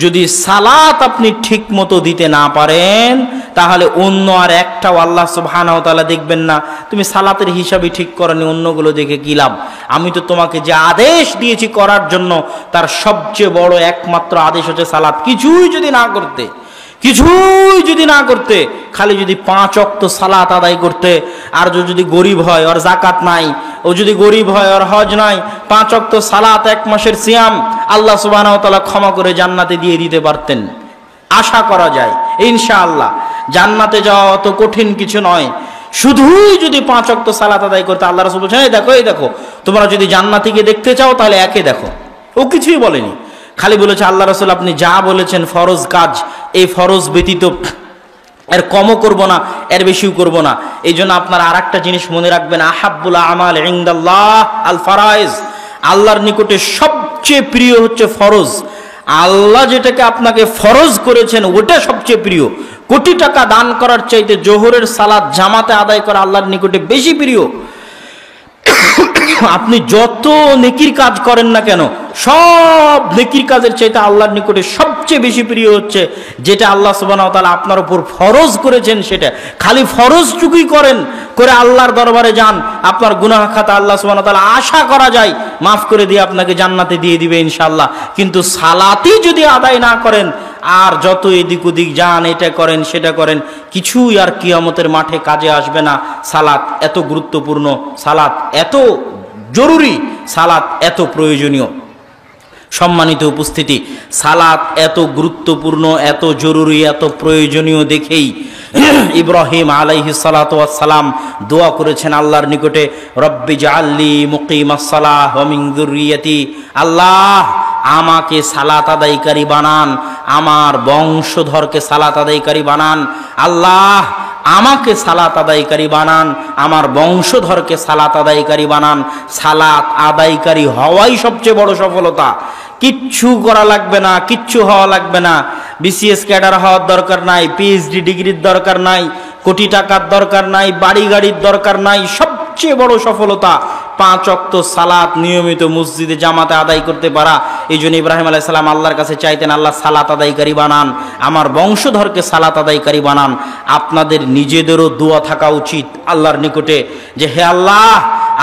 যদি সালাত আপনি ঠিক মতো দিতে না পারেন তাহলে অন্য আর একটাও আল্লাহ সুবহানাহু ওয়া তাআলা দেখবেন না। তুমি সালাতের হিসাবই ঠিক করনি, অন্যগুলো দেখে কি লাভ? আমি তো তোমাকে যে আদেশ দিয়েছি করার জন্য তার সবচেয়ে বড় একমাত্র আদেশ হচ্ছে সালাত। কিছুই যদি না করতে, খালি যদি 5 ওয়াক্ত সালাত আদায় করতে, আর যদি গরিব হয় ওর যাকাত নাই, ও যদি গরিব হয় ওর হজ নাই, 5 ওয়াক্ত সালাত, 1 মাসের সিয়াম, আল্লাহ সুবহানাহু ওয়া তাআলা ক্ষমা করে জান্নাতে দিয়ে দিতে পারতেন। আশা করা যায় ইনশাআল্লাহ। জান্নাতে যাওয়া অত কঠিন কিছু নয়। শুধুই যদি 5 ওয়াক্ত সালাত আদায় করতে, আল্লাহ রাসূল বলছেন এই দেখো তোমরা যদি জান্নাতীকে দেখতে চাও তাহলে একে দেখো। ও কিছুই বলেনি, খালি বলেছে আল্লাহ রাসূল আপনি যা বলেছেন ফরজ কাজ, এই ফরজ ব্যতীত এর কমও করব না, এর বেশিও করব না। এই জন্য আপনারা আর একটা জিনিস মনে রাখবেন, আহাব্বুল আমাল ইনদাল্লাহ আল ফারাইজ, আল্লাহর নিকটে সবচেয়ে প্রিয় হচ্ছে ফরজ। আল্লাহ যেটাকে আপনাকে ফরজ করেছেন ওটা সবচেয়ে প্রিয়। কোটি টাকা দান করার চাইতে জোহরের সালাত জামাতে আদায় করা আল্লাহর নিকটে বেশি প্রিয়। আপনি যত নেকির কাজ করেন না কেন, সব নেকির কাজের চাইতে আল্লাহর নিকটে সবচেয়ে বেশি প্রিয় হচ্ছে যেটা আল্লাহ সুবহানাহু ওয়া তাআলা আপনার উপর ফরজ করেছেন সেটা। খালি ফরজটুকুই করেন, করে আল্লাহর দরবারে যান, আপনার গুনাহ খাতা আল্লাহ সুবহানাহু ওয়া তাআলা আশা করা যায় মাফ করে দিয়ে আপনাকে জান্নাতে দিয়ে দিবে ইনশাআল্লাহ। কিন্তু সালাতই যদি আদায় না করেন, আর যত এদিক ওদিক যান, এটা করেন সেটা করেন, কিছুই আর কিয়ামতের মাঠে কাজে আসবে না। সালাত এত গুরুত্বপূর্ণ, সালাত এত জরুরি, সালাত এত প্রয়োজনীয়। সম্মানিত উপস্থিতি, সালাত এত গুরুত্বপূর্ণ, এত জরুরি, এত প্রয়োজনীয় দেখেই ইব্রাহিম আলাইহিস সালাতু ওয়াস সালাম দোয়া করেছেন আল্লাহর নিকটে, রব্বি জাআলনি মুকিমাস সালাহ ওয়া মিন যুররিয়াতি, আল্লাহ আমাকে সালাত আদায়কারী বানান, আমার বংশধরকে সালাত আদায়কারী বানান। আল্লাহ আমাকে সালাত আদায়কারী বানান, আমার বংশধরকে সালাত আদায়কারী বানান। সালাত আদায়কারী হওয়াই সবচেয়ে বড় সফলতা। কিচ্ছু করা লাগবে না, কিচ্ছু হওয়া লাগবে না। বিসিএস ক্যাডার হওয়ার দরকার নাই, পিএইচডি ডিগ্রির দরকার নাই, কোটি টাকার দরকার নাই, বাড়ি গাড়ির দরকার নাই। সবচেয়ে বড় সফলতা 5 ওয়াক্ত সালাত নিয়মিত মসজিদে জামাতে আদায় করতে পারা। এই জন্য ইব্রাহিম আলাইহিস সালাম আল্লাহর কাছে চাইতেন, আল্লাহ সালাত আদায়কারী বানান, আমার বংশধরকে সালাত আদায়কারী বানান। আপনাদের নিজেদেরও দোয়া থাকা উচিত আল্লাহর নিকটে যে হে আল্লাহ,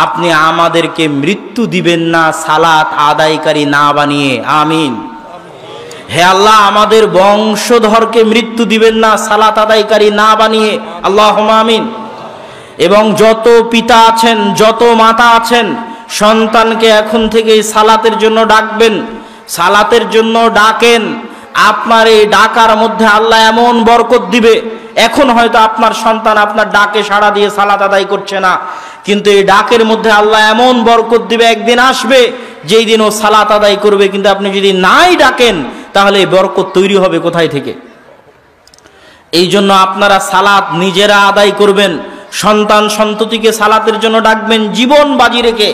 আপনি আমাদেরকে মৃত্যু দিবেন না সালাত আদায়কারী না বানিয়ে, আমিন। হে আল্লাহ, আমাদের বংশধরকে মৃত্যু দিবেন না সালাত আদায়কারী না বানিয়ে, আল্লাহুম্মা আমিন। এবং যত পিতা আছেন, যত মাতা আছেন, সন্তানকে এখন থেকেই সালাতের জন্য ডাকবেন, সালাতের জন্য ডাকেন। আপনার এই ডাকার মধ্যে আল্লাহ এমন বরকত দিবে। এখন হয়তো আপনার সন্তান আপনার ডাকে সাড়া দিয়ে সালাত আদায় করছে না, কিন্তু এই ডাকের মধ্যে আল্লাহ এমন বরকত দিবে, একদিন আসবে যেই দিন ও সালাত আদায় করবে। কিন্তু আপনি যদি নাই ডাকেন তাহলে এই বরকত তৈরি হবে কোথায় থেকে? এই জন্য আপনারা সালাত নিজেরা আদায় করবেন, সন্তান সন্ততিকে সালাতের জন্য ডাকবেন, জীবন বাজি রেখে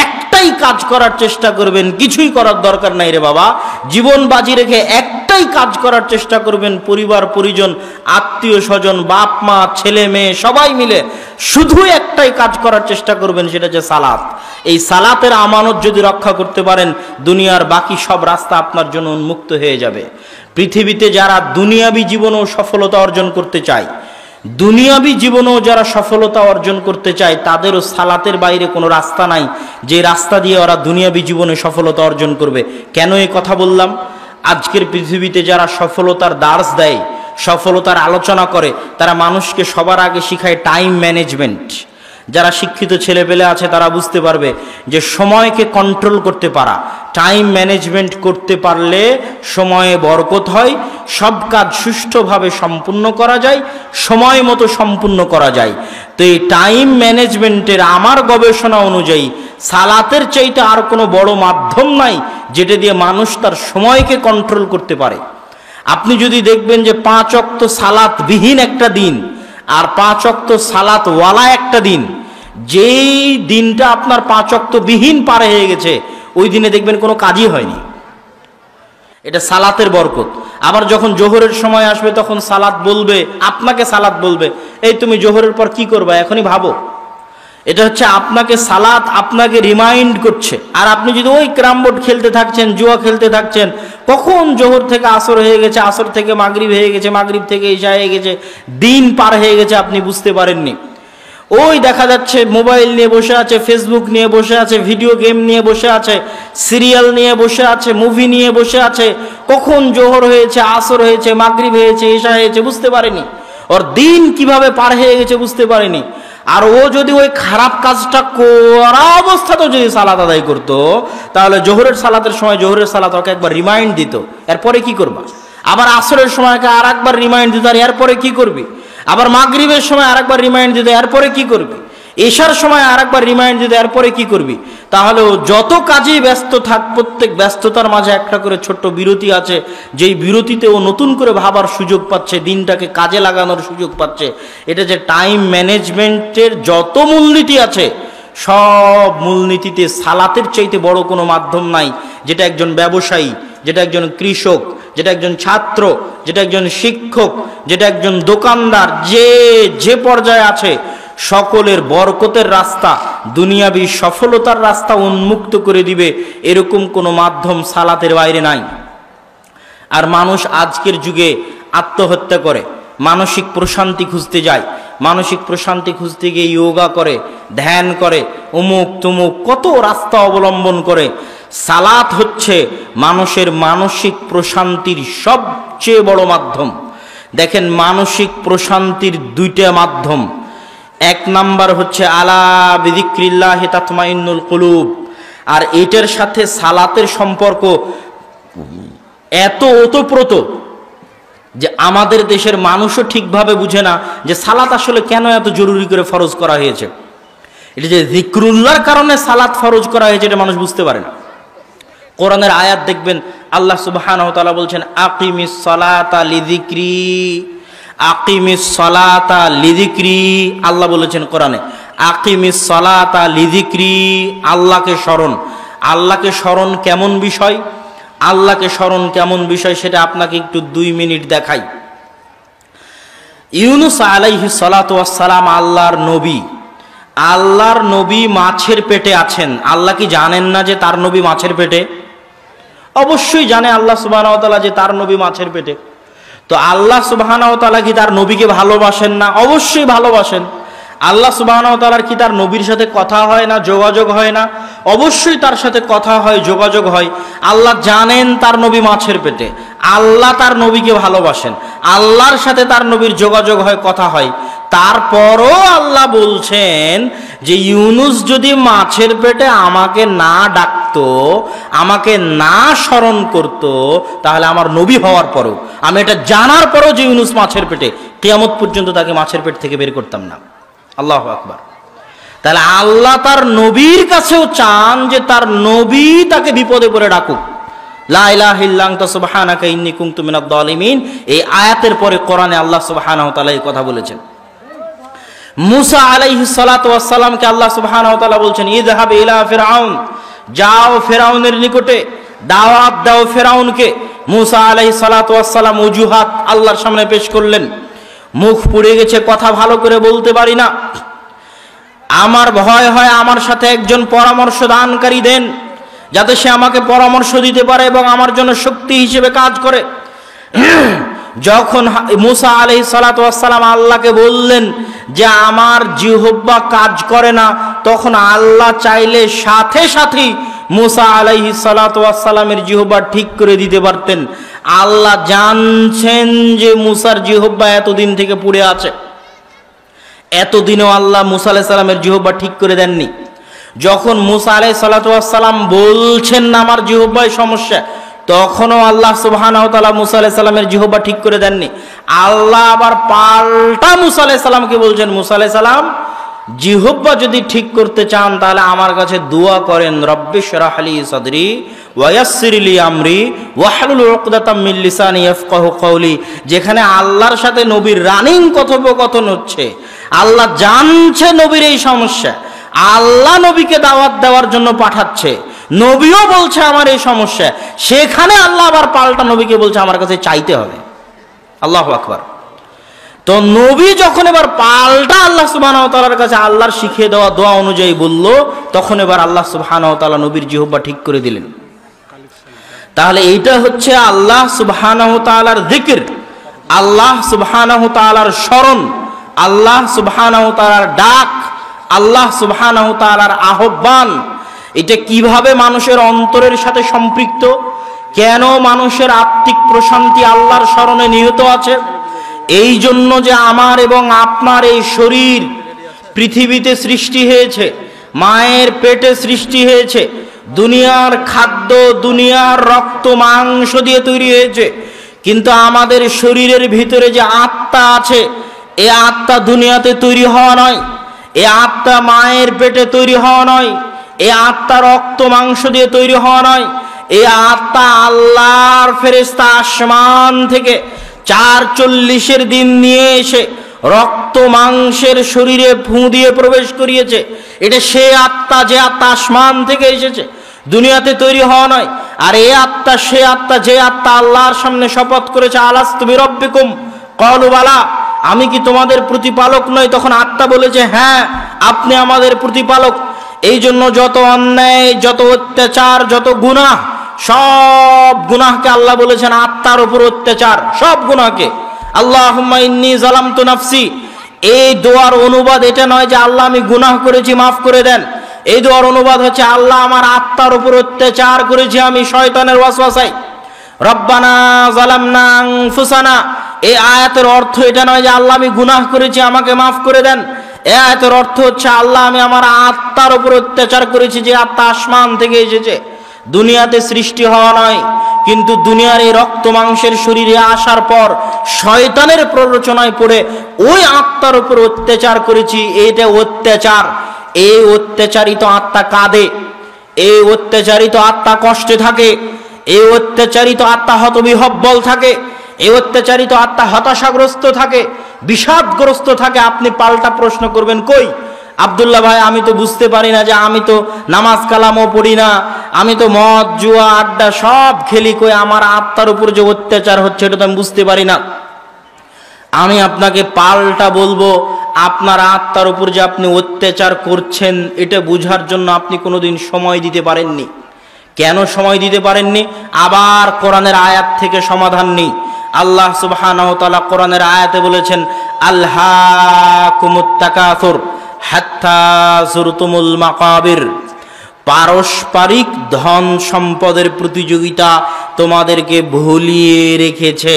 একটাই কাজ করার চেষ্টা করবেন। কিছুই করার দরকার নাই রে বাবা, জীবন বাজি রেখে একটাই কাজ করার চেষ্টা করবেন। পরিবার পরিজন, আত্মীয় স্বজন, বাপ মা, ছেলে মেয়ে সবাই মিলে শুধু একটাই কাজ করার চেষ্টা করবেন, সেটা হচ্ছে সালাত। এই সালাতের আমানত যদি রক্ষা করতে পারেন, দুনিয়ার বাকি সব রাস্তা আপনার জন্য উন্মুক্ত হয়ে যাবে। পৃথিবীতে যারা দুনিয়াবী জীবনেও সফলতা অর্জন করতে চায়, দুনিয়াবী জীবনেও যারা সফলতা অর্জন করতে চায়, তাদেরও সালাতের বাইরে কোনো রাস্তা নাই যে রাস্তা দিয়ে ওরা দুনিয়াবী জীবনে সফলতা অর্জন করবে। কেন এই কথা বললাম? আজকের পৃথিবীতে যারা সফলতার দার্স দেয়, সফলতার আলোচনা করে, তারা মানুষকে সবার আগে শিখায় টাইম ম্যানেজমেন্ট। যারা শিক্ষিত ছেলেপেলে আছে তারা বুঝতে পারবে যে সময়কে কন্ট্রোল করতে পারা, টাইম ম্যানেজমেন্ট করতে পারলে সময়ে বরকত হয়, সব কাজ সুষ্ঠুভাবে সম্পূর্ণ করা যায়, সময় মতো সম্পূর্ণ করা যায়। তো এই টাইম ম্যানেজমেন্টের আমার গবেষণা অনুযায়ী সালাতের চাইতে আর কোনো বড় মাধ্যম নাই যেটা দিয়ে মানুষ তার সময়কে কন্ট্রোল করতে পারে। আপনি যদি দেখবেন যে 5 ওয়াক্ত সালাত বিহীন একটা দিন আর 5 ওয়াক্ত সালাত ওয়ালা একটা দিন, যেই দিনটা আপনার 5 ওয়াক্ত বিহীন পার হয়ে গেছে, ওই দিনে দেখবেন কোনো কাজই হয়নি। এটা সালাতের বরকত। আবার যখন জোহরের সময় আসবে তখন সালাত বলবে, আপনাকে সালাত বলবে, এই তুমি জোহরের পর কি করবা এখনই ভাবো। এটা হচ্ছে আপনাকে সালাত আপনাকে রিমাইন্ড করছে। আর আপনি যদি ওই ক্যারাম বোর্ড খেলতে থাকছেন, জুয়া খেলতে থাকছেন, কখন জোহর থেকে আসর হয়ে গেছে, আসর থেকে মাগরিব হয়ে গেছে, মাগরিব থেকে ইশা হয়ে গেছে, দিন পার হয়ে গেছে, আপনি বুঝতে পারেননি। ওই দেখা যাচ্ছে মোবাইল নিয়ে বসে আছে, ফেসবুক নিয়ে বসে আছে, ভিডিও গেম নিয়ে বসে আছে, সিরিয়াল নিয়ে বসে আছে, মুভি নিয়ে বসে আছে, কখন জোহর হয়েছে, আসর হয়েছে, মাগরিব হয়েছে, ইশা হয়েছে, বুঝতে পারেনি। ওর দিন কিভাবে পার হয়ে গেছে বুঝতে পারেনি। আর ও যদি ওই খারাপ কাজটা করা অবস্থাতেও যদি সালাত আদায় করতো, তাহলে জোহরের সালাতের সময় জোহরের সালাত ওকে একবার রিমাইন্ড দিত, এরপরে কি করবা। আবার আসরের সময়কে আর একবার রিমাইন্ড দিত, আর এরপরে কি করবি। আবার মাগরিবের সময় আরেকবার রিমাইন্ড দিতে, এরপরে কি করবি? এশার সময় আরেকবার রিমাইন্ড দিতে, এরপরে কি করবি? তাহলে যত কাজেই ব্যস্ত থাক, প্রত্যেক ব্যস্ততার মাঝে একটা করে ছোট্ট বিরতি আছে, যেই বিরতিতে ও নতুন করে ভাবার সুযোগ পাচ্ছে, দিনটাকে কাজে লাগানোর সুযোগ পাচ্ছে। এটা যে টাইম ম্যানেজমেন্টের যত মূলনীতি আছে, সব মূলনীতিতে সালাতের চাইতে বড় কোনো মাধ্যম নাই, যেটা একজন ব্যবসায়ী, যেটা একজন কৃষক, যেটা একজন ছাত্র, যেটা একজন শিক্ষক, যেটা একজন দোকানদার, যে পর্যায়ে আছে, সকলের বরকতের রাস্তা, দুনিয়াবী সফলতার রাস্তা উন্মুক্ত করে দিবে, এরকম কোনো মাধ্যম সালাতের বাইরে নাই। আর মানুষ আজকের যুগে আত্মহত্যা করে, মানসিক প্রশান্তি খুঁজতে যায়, মানসিক প্রশান্তি খুঁজতে গিয়ে যোগা করে, ধ্যান করে, অমুক তুমুক কত রাস্তা অবলম্বন করে। সালাত হচ্ছে মানুষের মানসিক প্রশান্তির সবচেয়ে বড় মাধ্যম। দেখেন, মানসিক প্রশান্তির দুইটা মাধ্যম। এক নাম্বার হচ্ছে আলা বিযিক্রিল্লাহি তাতমাইন্নুল কুলুব, আর এটার সাথে সালাতের সম্পর্ক এত ওতপ্রোত যে আমাদের দেশের মানুষও ঠিকভাবে বুঝে না যে সালাত আসলে কেন এত জরুরি করে ফরজ করা হয়েছে। এটা যে যিকরুল্লাহর কারণে সালাত ফরজ করা হয়েছে, এটা মানুষ বুঝতে পারে না। কোরআনের আয়াত দেখবেন, আল্লাহ সুবহানাহু ওয়া তাআলা বলছেন আকিমিস সালাতা লিযিকরি, আকিমিস সালাতা লিযিকরি। আল্লাহ বলেছেন কোরআনে আকিমিস সালাতা লিযিকরি, আল্লাহকে স্মরণ। আল্লাহকে স্মরণ কেমন বিষয়, আল্লাহকে স্মরণ কেমন বিষয় সেটা আপনাকে একটু 2 মিনিট দেখাই। ইউনুস আলাইহিস সালাতু ওয়াস সালাম আল্লাহর নবী, আল্লাহর নবী মাছের পেটে আছেন। আল্লাহ কি জানেন না যে তার নবী মাছের পেটে? অবশ্যই জানে আল্লাহ সুবহানাহু ওয়া তাআলা যে তার নবী মাছের পেটে। তো আল্লাহ সুবহানাহু ওয়া তাআলা কি তার নবীকে ভালোবাসেন না? অবশ্যই ভালোবাসেন। আল্লাহ সুবহানাহু ওয়া তাআলার কি তার নবীর সাথে কথা হয় না, যোগাযোগ হয় না? অবশ্যই তার সাথে কথা হয়, যোগাযোগ হয়। আল্লাহ জানেন তার নবী মাছের পেটে, আল্লাহ তার নবীকে ভালোবাসেন, আল্লাহর সাথে তার নবীর যোগাযোগ হয়, কথা হয়। তারপরও আল্লাহ বলছেন যে ইউনুস যদি মাছের পেটে আমাকে না ডাকতো, আমাকে না স্মরণ করতো, তাহলে আমার নবী হওয়ার পরও, আমি এটা জানার পরও যে ইউনুস মাছের পেটে, কিয়ামত পর্যন্ত তাকে মাছের পেট থেকে বের করতাম না। আল্লাহু আকবার। তাহলে আল্লাহ তার নবীর কাছেও চান যে তার নবী তাকে বিপদে পড়ে ডাকুক। লা ইলাহা ইল্লা আনতা সুবহানাকা ইন্নী কুনতু মিনাজ জালিমিন, এই আয়াতের পরে কোরআনে আল্লাহ সুবহানাহু ওয়া তাআলা এই কথা বলেছেন। মুসা আলাইহিস সালাতু ওয়াস সালামকে আল্লাহ সুবহানাহু ওয়া তাআলা বলছেন ইযহাব ইলা ফিরআউন, যাও ফিরআউনের নিকটে, দাওয়াত দাও ফিরআউনকে। মুসা আলাইহিস সালাতু ওয়াস সালাম ওজুহাত আল্লাহর সামনে পেশ করলেন। মুখ পুড়ে গেছে, কথা ভালো করে বলতে পারি না, আমার ভয় হয় আমার সাথে একজন পরামর্শ দানকারী দেন, যাতে সে আমাকে পরামর্শ দিতে পারে এবং আমার জন্য শক্তি হিসেবে কাজ করে। যখন মুসা আলাইহিস সালাতু ওয়াস সালাম আল্লাহকে বললেন যে আমার জিহ্বা কাজ করে না, তখন আল্লাহ চাইলে সাথে সাথেই মুসা আলাইহিস সালাতু ওয়াস সালামের জিহ্বা ঠিক করে দিতে পারতেন। আল্লাহ জানছেন যে মুসার জিহ্বা এতদিন থেকে পুড়ে আছে, এতদিনও আল্লাহ মুসা আলাইহিস সালামের জিহ্বা ঠিক করে দেননি। যখন মুসা আলাইহিস সালাতু ওয়াস সালাম বলছেন না আমার জিহ্বায় সমস্যা, তখনও আল্লাহ সুবহানাহু ওয়া তাআলা মুসা আলাইহিস সালামের জিহ্বা ঠিক করে দেননি। আল্লাহ আবার পাল্টা মুসা আলাইহিস সালামকে বলছেন, মুসা আলাইহিস সালাম জিহ্বা যদি ঠিক করতে চান তাহলে আমার কাছে দোয়া করেন, রব্বিশ রাহলি সাদরি ওয়া ইয়াসসির লি আমরি ওয়াহলুল উকদাতাম মিন লিসানি ইয়াফকাহু কওলি। যেখানে আল্লাহর সাথে নবীর রানিং কথোপকথন হচ্ছে, আল্লাহ জানছে নবীর এই সমস্যা, আল্লাহ নবীকে দাওয়াত দেওয়ার জন্য পাঠাচ্ছে, নবীও বলছে আমার এই সমস্যা, সেখানে আল্লাহ আবার পাল্টা নবীকে বলছে আমার কাছে চাইতে হবে। আল্লাহু আকবার। তো নবী যখন এবার পাল্টা আল্লাহ সুবহানাহু ওয়া তাআলার কাছে আল্লাহর শিখিয়ে দেওয়া দোয়া অনুযায়ী বলল, তখন এবার আল্লাহ সুবহানাহু ওয়া তাআলা নবীর জিহ্বা ঠিক করে দিলেন। তাহলে এইটা হচ্ছে আল্লাহ সুবহানাহু ওয়া তাআলার জিকির, আল্লাহ সুবহানাহু ওয়া তাআলার স্মরণ, আল্লাহ সুবহানাহু ওয়া তাআলার ডাক, আল্লাহ সুবহানাহু ওয়া তাআলার আহ্বান। এটা কিভাবে মানুষের অন্তরের সাথে সম্পৃক্ত, কেন মানুষের আত্মিক প্রশান্তি আল্লাহর স্মরণে নিহিত আছে? এই জন্য যে আমার এবং আপনার এই শরীর পৃথিবীতে সৃষ্টি হয়েছে, মায়ের পেটে সৃষ্টি হয়েছে, দুনিয়ার খাদ্য, দুনিয়ার রক্ত মাংস দিয়ে তৈরি হয়েছে, কিন্তু আমাদের শরীরের ভিতরে যে আত্মা আছে, এ আত্মা দুনিয়াতে তৈরি হওয়া নয়, এ আত্মা মায়ের পেটে তৈরি হওয়া নয়, এ আত্মা রক্ত মাংস দিয়ে তৈরি হওয়া নয়, এ আত্মা আল্লাহর ফেরেশতা আসমান থেকে ৪৪ দিন নিয়ে এসে রক্ত মাংসের শরীরে ফু দিয়ে প্রবেশ করিয়েছে। এটা সে আত্মা, যে আত্মা আসমান থেকে এসেছে, দুনিয়াতে তৈরি হওয়া নয়। আর এ আত্মা সে আত্মা, যে আত্মা আল্লাহর সামনে শপথ করেছে, আলাস্তু বিরব্বিকুম ক্বালু বালা, আমি কি তোমাদের প্রতিপালক নই? তখন আত্মা বলেছে, হ্যাঁ আপনি আমাদের প্রতিপালক। এই জন্য যত অন্যায়, যত অত্যাচার, যত গুনাহ, সব গুনাহকে আল্লাহ বলেছেন আত্মার উপর অত্যাচার, সব গুনাহকে। আল্লাহুম্মা ইন্নী যালামতু নাফসি, এই দোয়ার অনুবাদ এটা নয় যে আল্লাহ আমি গুনাহ করেছি মাফ করে দেন। এই দোয়ার অনুবাদ হচ্ছে আল্লাহ আমার আত্মার উপর অত্যাচার করেছি আমি শয়তানের ওয়াসওয়াসায়। রব্বানা যালামনা আনফুসানা, এই আয়াতের অর্থ এটা নয় যে আল্লাহ আমি গুনাহ করেছি আমাকে মাফ করে দেন। এই আয়াতের অর্থ হচ্ছে আল্লাহ আমি আমার আত্মার উপর অত্যাচার করেছি, যে আত্মা আসমান থেকে এসেছে, দুনিয়াতে সৃষ্টি হওয়া নয়। কিন্তু দুনিয়ার এই রক্ত মাংসের শরীরে আসার পর শয়তানের প্ররোচনায় পড়ে ওই আত্মার উপর অত্যাচার করেছি। এটা অত্যাচার। এই অত্যাচারিত আত্মা কাঁদে, এই অত্যাচারিত আত্মা কষ্টে থাকে, এই অত্যাচারিত আত্মা হতবিহব্বল থাকে, এই অত্যাচারিত আত্মা হতাশাগ্রস্ত থাকে, বিষাদগ্রস্ত থাকে। আপনি পাল্টা প্রশ্ন করবেন, কই আব্দুল্লাহ ভাই, আমি তো বুঝতে পারি না, যে আমি তো নামাজ কালামও পড়ি না, আমি তো মদ জুয়া আড্ডা সব খেলি, কই আমার আত্মার উপর যে অত্যাচার হচ্ছে এটা তো আমি বুঝতে পারি না। আমি আপনাকে পাল্টা বলবো, আপনার আত্মার উপর যে আপনি অত্যাচার করছেন এটা বুঝার জন্য আপনি কোনোদিন সময় দিতে পারেননি। কেন সময় দিতে পারেননি? আবার কোরআনের আয়াত থেকে সমাধান নেই। আল্লাহ সুবহানাহু ওয়া তাআলা কোরআনের আয়াতে বলেছেন, আলহাকুমুত তাকাসুর হাত্তা যুরতুমুল মাকাবির, পারস্পরিক ধন সম্পদের প্রতিযোগিতা তোমাদেরকে ভুলিয়ে রেখেছে।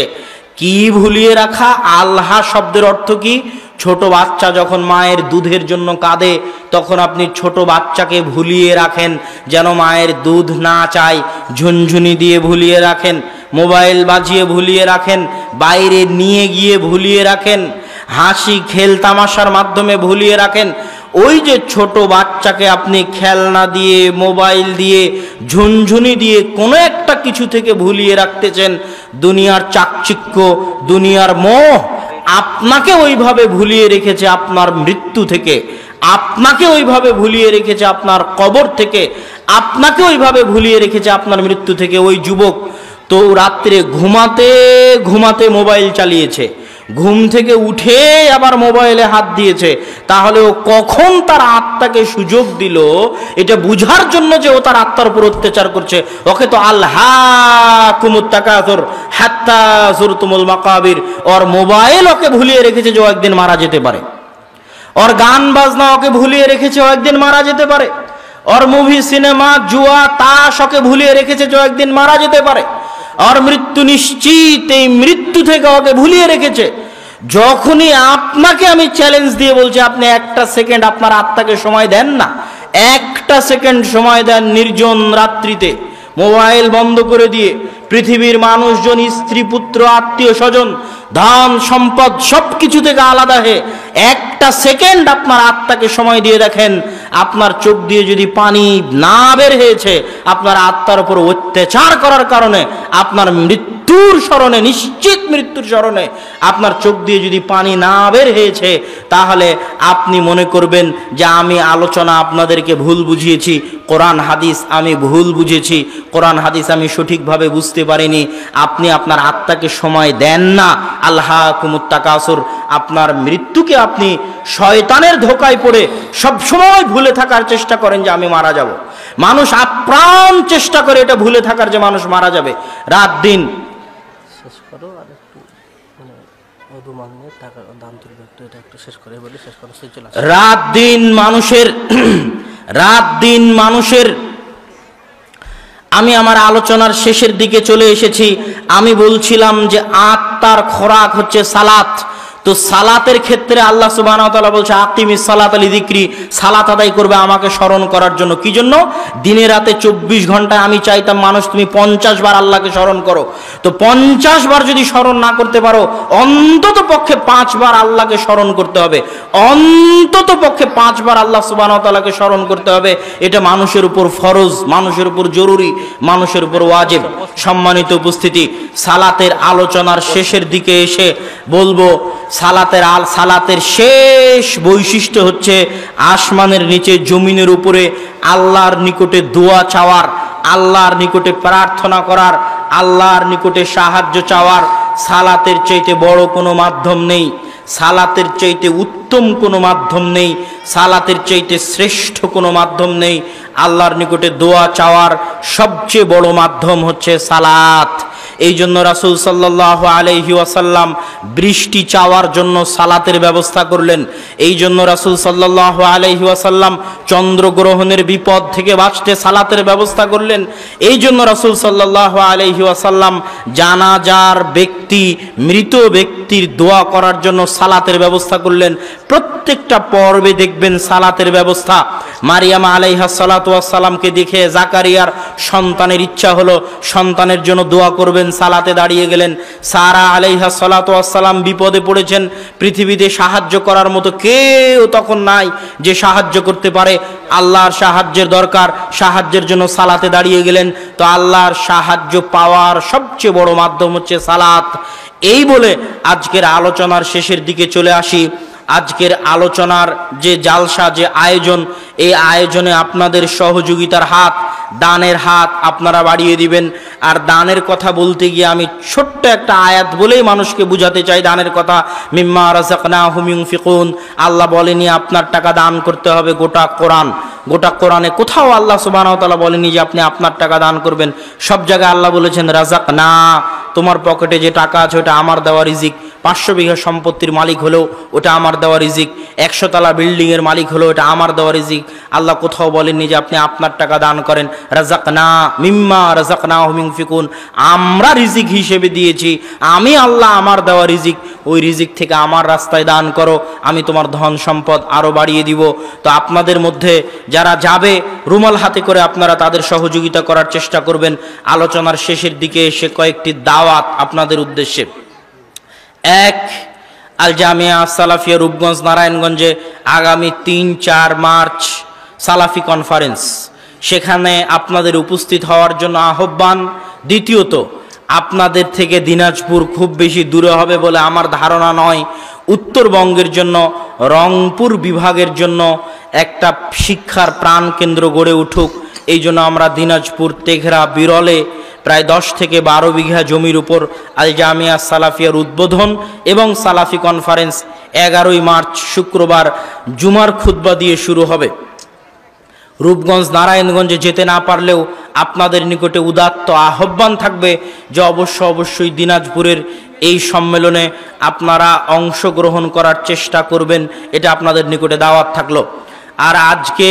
কি ভুলিয়ে রাখা? আল্হা শব্দের অর্থ কি? ছোট বাচ্চা যখন মায়ের দুধের জন্য কাঁদে, তখন আপনি ছোট বাচ্চাকে ভুলিয়ে রাখেন যেন মায়ের দুধ না চায়, ঝুনঝুনি দিয়ে ভুলিয়ে রাখেন, মোবাইল বাজিয়ে ভুলিয়ে রাখেন, বাইরে নিয়ে গিয়ে ভুলিয়ে রাখেন, হাসি খেল তামাশার মাধ্যমে ভুলিয়ে রাখেন। ওই যে ছোট বাচ্চাকে আপনি খেলনা দিয়ে, মোবাইল দিয়ে, ঝুনঝুনি দিয়ে কোনো একটা কিছু থেকে ভুলিয়ে রাখতেছেন, দুনিয়ার চাকচিক্য, দুনিয়ার মোহ আপনাকে ওইভাবে ভুলিয়ে রেখেছে আপনার মৃত্যু থেকে, আপনাকে ওইভাবে ভুলিয়ে রেখেছে আপনার কবর থেকে, আপনাকে ওইভাবে ভুলিয়ে রেখেছে আপনার মৃত্যু থেকে। ওই যুবক তো রাত্রে ঘুমাতে ঘুমাতে মোবাইল চালিয়েছে, ঘুম থেকে উঠে আবার মোবাইলে হাত দিয়েছে, তাহলে ও কখন তার আত্মাকে সুযোগ দিল এটা বুঝার জন্য যে ও তার আত্মার উপর অত্যাচার করছে? ওকে তো আলহাকুমুত তাকাসুর হাত্তা যুরতুমুল মাকাবির, ওর মোবাইল ওকে ভুলিয়ে রেখেছে যে ও একদিন মারা যেতে পারে, ওর গান বাজনা ওকে ভুলিয়ে রেখেছে ও একদিন মারা যেতে পারে, ওর মুভি সিনেমা জুয়া তাস ওকে ভুলিয়ে রেখেছে যে ও একদিন মারা যেতে পারে, ওর মৃত্যু নিশ্চিত, এই মৃত্যু থেকে ওকে ভুলিয়ে রেখেছে। যখনই আপনাকে আমি চ্যালেঞ্জ দিয়ে বলছি আপনি একটা সেকেন্ড আপনার আত্মাকে সময় দেন না, একটা সেকেন্ড সময় দেন, নির্জন রাত্রিতে মোবাইল বন্ধ করে দিয়ে, পৃথিবীর মানুষজন, স্ত্রী পুত্র আত্মীয় স্বজন ধন সম্পদ সবকিছু থেকে আলাদা হয়ে একটা সেকেন্ড আপনার আত্মাকে সময় দিয়ে দেখেন, আপনার চোখ দিয়ে যদি পানি না বের হয়েছে আপনার আত্মার উপর অত্যাচার করার কারণে, আপনার মৃত্যুর স্মরণে, নিশ্চিত মৃত্যুর স্মরণে আপনার চোখ দিয়ে যদি পানি না বের হয়েছে, তাহলে আপনি মনে করবেন যে আমি আলোচনা আপনাদেরকে ভুল বুঝিয়েছি, কোরআন হাদিস আমি ভুল বুঝেছি, কোরআন হাদিস আমি সঠিকভাবে বুঝতে পারিনি। আপনি আপনার আত্মাকে সময় দেন না, আলহাকুমুত তাকাসুর, আপনার মৃত্যুকে আপনি শয়তানের ধোকায় পড়ে সবসময় ভুলে থাকার চেষ্টা করেন যে আমি মারা যাব। মানুষ আপ্রাণ চেষ্টা করে এটা ভুলে থাকার যে মানুষ মারা যাবে। রাত দিন মানুষের আমি আমার আলোচনার শেষের দিকে চলে এসেছি। আমি বলছিলাম যে আত্মার খোরাক হচ্ছে সালাত। তো সালাতের ক্ষেত্রে আল্লাহ সুবহানাহু ওয়া তাআলা বলছে আকিমিস সালাতা লিযিকরি, সালাত আদায় করবে আমাকে স্মরণ করার জন্য। কি জন্য? দিনে রাতে 24 ঘন্টায় আমি চাইতাম মানুষ তুমি 50 বার আল্লাহকে স্মরণ করো। তো 50 বার যদি স্মরণ না করতে পারো, অন্তত পক্ষে 5 বার আল্লাহকে স্মরণ করতে হবে, অন্তত পক্ষে 5 বার আল্লাহ সুবহানাহু ওয়া তাআলাকে স্মরণ করতে হবে। এটা মানুষের উপর ফরজ, মানুষের উপর জরুরি, মানুষের উপর ওয়াজিব। সম্মানিত উপস্থিতি, সালাতের আলোচনার শেষের দিকে এসে বলবো, সালাতের শেষ বৈশিষ্ট্য হচ্ছে আসমানের নিচে জমিনের উপরে আল্লাহর নিকটে দোয়া চাওয়ার, আল্লাহর নিকটে প্রার্থনা করার, আল্লাহর নিকটে সাহায্য চাওয়ার। সালাতের চাইতে বড় কোনো মাধ্যম নেই, সালাতের চাইতে উত্তম কোনো মাধ্যম নেই, সালাতের চাইতে শ্রেষ্ঠ কোনো মাধ্যম নেই। আল্লাহর নিকটে দোয়া চাওয়ার সবচেয়ে বড় মাধ্যম হচ্ছে সালাত। এই জন্য রাসূল সাল্লাল্লাহু আলাইহি ওয়াসাল্লাম বৃষ্টি চাওয়ার জন্য সালাতের ব্যবস্থা করলেন। এই জন্য রাসূল সাল্লাল্লাহু আলাইহি ওয়াসাল্লাম চন্দ্রগ্রহণের বিপদ থেকে বাঁচতে সালাতের ব্যবস্থা করলেন। এই জন্য রাসূল সাল্লাল্লাহু আলাইহি ওয়াসাল্লাম জানাজার ব্যক্তি, মৃত ব্যক্তির দোয়া করার জন্য সালাতের ব্যবস্থা করলেন। প্রত্যেকটা পর্বে দেখবেন সালাতের ব্যবস্থা। মারিয়াম আলাইহা সালাতু ওয়াস সালামকে দেখে জাকারিয়ার সন্তানের ইচ্ছা হলো, সন্তানের জন্য দোয়া করবেন, সালাতে দাঁড়িয়ে গেলেন। সারা আলাইহা সালাতু ওয়াস সালাম বিপদে পড়েছেন, পৃথিবীতে সাহায্য করার মতো কেউ তখন নাই যে সাহায্য করতে পারে, আল্লাহর সাহায্যের দরকার, সাহায্যের জন্য সালাতে দাঁড়িয়ে গেলেন। তো আল্লাহর সাহায্য পাওয়ার সবচেয়ে বড় মাধ্যম হচ্ছে সালাত। এই বলে আজকের আলোচনার শেষের দিকে চলে আসি। আজকের আলোচনার যে জালসা, যে আয়োজন, এই আয়োজনে আপনাদের সহযোগিতার হাত, দানের হাত আপনারা বাড়িয়ে দিবেন। আর দানের কথা বলতে গিয়ে আমি ছোট্ট একটা আয়াত বলেই মানুষকে বুঝাতে চাই দানের কথা। মিম্মা রাযাকনাহুম ইউনফিকুন, আল্লাহ বলেনি আপনার টাকা দান করতে হবে গোটা কোরআন। গোটা কোরআনে কোথাও আল্লাহ সুবহানাহু ওয়া তাআলা বলেনি যে আপনি আপনার টাকা দান করবেন। সব জায়গায় আল্লাহ বলেছেন রাযাকনা, তোমার পকেটে যে টাকা আছে ওটা আমার দেওয়া রিজিক। 500 বিঘা সম্পত্তির মালিক হলেও ওটা আমার দেওয়া রিজিক, 100 তলা বিল্ডিং এর মালিক হলেও এটা আমার দেওয়া রিজিক। আল্লাহ কোথাও বলেননি যে আপনি আপনার টাকা দান করেন। রাযাকনা মিম্মা রাযাকনাহুম ইউনফিকুন, আমরা রিজিক হিসেবে দিয়েছি, আমি আল্লাহ আমার দেওয়া রিজিক, ওই রিজিক থেকে আমার রাস্তায় দান করো, আমি তোমার ধন সম্পদ আরো বাড়িয়ে দিব। তো আপনাদের মধ্যে যারা যাবে রুমাল হাতে করে আপনারা তাদের সহযোগিতা করার চেষ্টা করবেন। আলোচনার শেষের দিকে এসে কয়েকটি দাওয়াত আপনাদের উদ্দেশ্যে। এক, আল জামিয়া সালাফিয়া রূপগঞ্জ নারায়ণগঞ্জে আগামী 3-4 মার্চ সালাফি কনফারেন্স, সেখানে আপনাদের উপস্থিত হওয়ার জন্য আহ্বান। দ্বিতীয়ত, আপনাদের থেকে দিনাজপুর খুব বেশি দূরে হবে বলে আমার ধারণা নয়। উত্তরবঙ্গের জন্য, রংপুর বিভাগের জন্য একটা শিক্ষার প্রাণ কেন্দ্র গড়ে উঠুক, এই জন্য আমরা দিনাজপুর, তেঘরা, বিরলে প্রায় 10 থেকে 12 বিঘা জমির উপর আল জামিয়া সালাফিয়ার উদ্বোধন এবং সালাফি কনফারেন্স 11ই মার্চ শুক্রবার জুমার খুতবা দিয়ে শুরু হবে। রূপগঞ্জ নারায়ণগঞ্জে যেতে না পারলেও আপনাদের নিকটে উদাত্ত আহ্বান থাকবে যে অবশ্যই দিনাজপুরের এই সম্মেলনে আপনারা অংশগ্রহণ করার চেষ্টা করবেন, এটা আপনাদের নিকটে দাওয়াত থাকলো। আর আজকে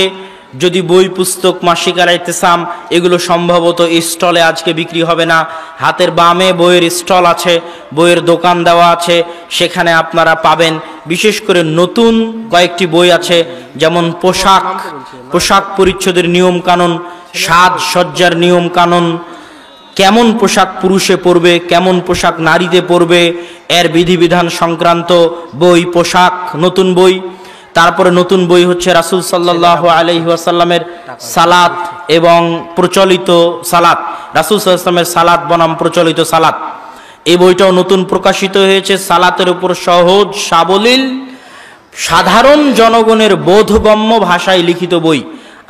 যদি বই পুস্তক, মাসিক আল ইতিসাম এগুলো সম্ভবত স্টলে আজকে বিক্রি হবে না। হাতের বামে বইয়ের স্টল আছে, বইয়ের দোকান দেওয়া আছে, সেখানে আপনারা পাবেন। বিশেষ করে নতুন কয়েকটি বই আছে, যেমন পোশাক পরিচ্ছদের নিয়ম কানুন, সাজসজ্জার নিয়ম কানুন, কেমন পোশাক পুরুষে পরবে, কেমন পোশাক নারীতে পরবে, এর বিধিবিধান সংক্রান্ত বই, পোশাক, নতুন বই। তারপরে নতুন বই হচ্ছে রাসূল সাল্লাল্লাহু আলাইহি ওয়াসাল্লামের সালাত এবং প্রচলিত সালাত, রাসূল সাল্লাল্লাহু আলাইহি ওয়াসাল্লামের সালাত বনাম প্রচলিত সালাত। এই বইটাও নতুন প্রকাশিত হয়েছে। সালাতের উপর সহজ সাবলীল সাধারণ জনগণের বোধগম্য ভাষায় লিখিত বই।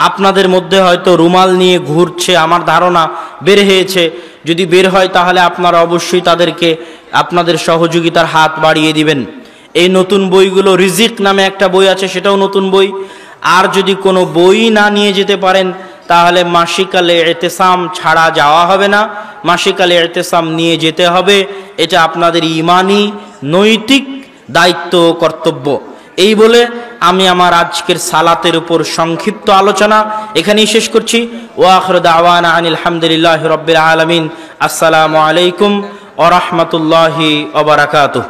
আপনাদের মধ্যে হয়তো রুমাল নিয়ে ঘুরছে আমার ধারণা, বের হয়েছে। যদি বের হয় তাহলে আপনারা অবশ্যই তাদেরকে আপনাদের সহযোগিতার হাত বাড়িয়ে দিবেন। এই নতুন বইগুলো, রিজিক নামে একটা বই আছে, সেটাও নতুন বই। আর যদি কোনো বই না নিয়ে যেতে পারেন তাহলে মাসিক আল ইতিসাম ছাড়া যাওয়া হবে না, মাসিক আল ইতিসাম নিয়ে যেতে হবে। এটা আপনাদের ঈমানি নৈতিক দায়িত্ব ও কর্তব্য। এই বলে আমি আমার আজকের সালাতের উপর সংক্ষিপ্ত আলোচনা এখানেই শেষ করছি। ওয়া আখিরু দাওয়ানা আনিল হামদুলিল্লাহি রাব্বিল আলামিন। আসসালামু আলাইকুম ওয়া রাহমাতুল্লাহি ওয়া বারাকাতুহু।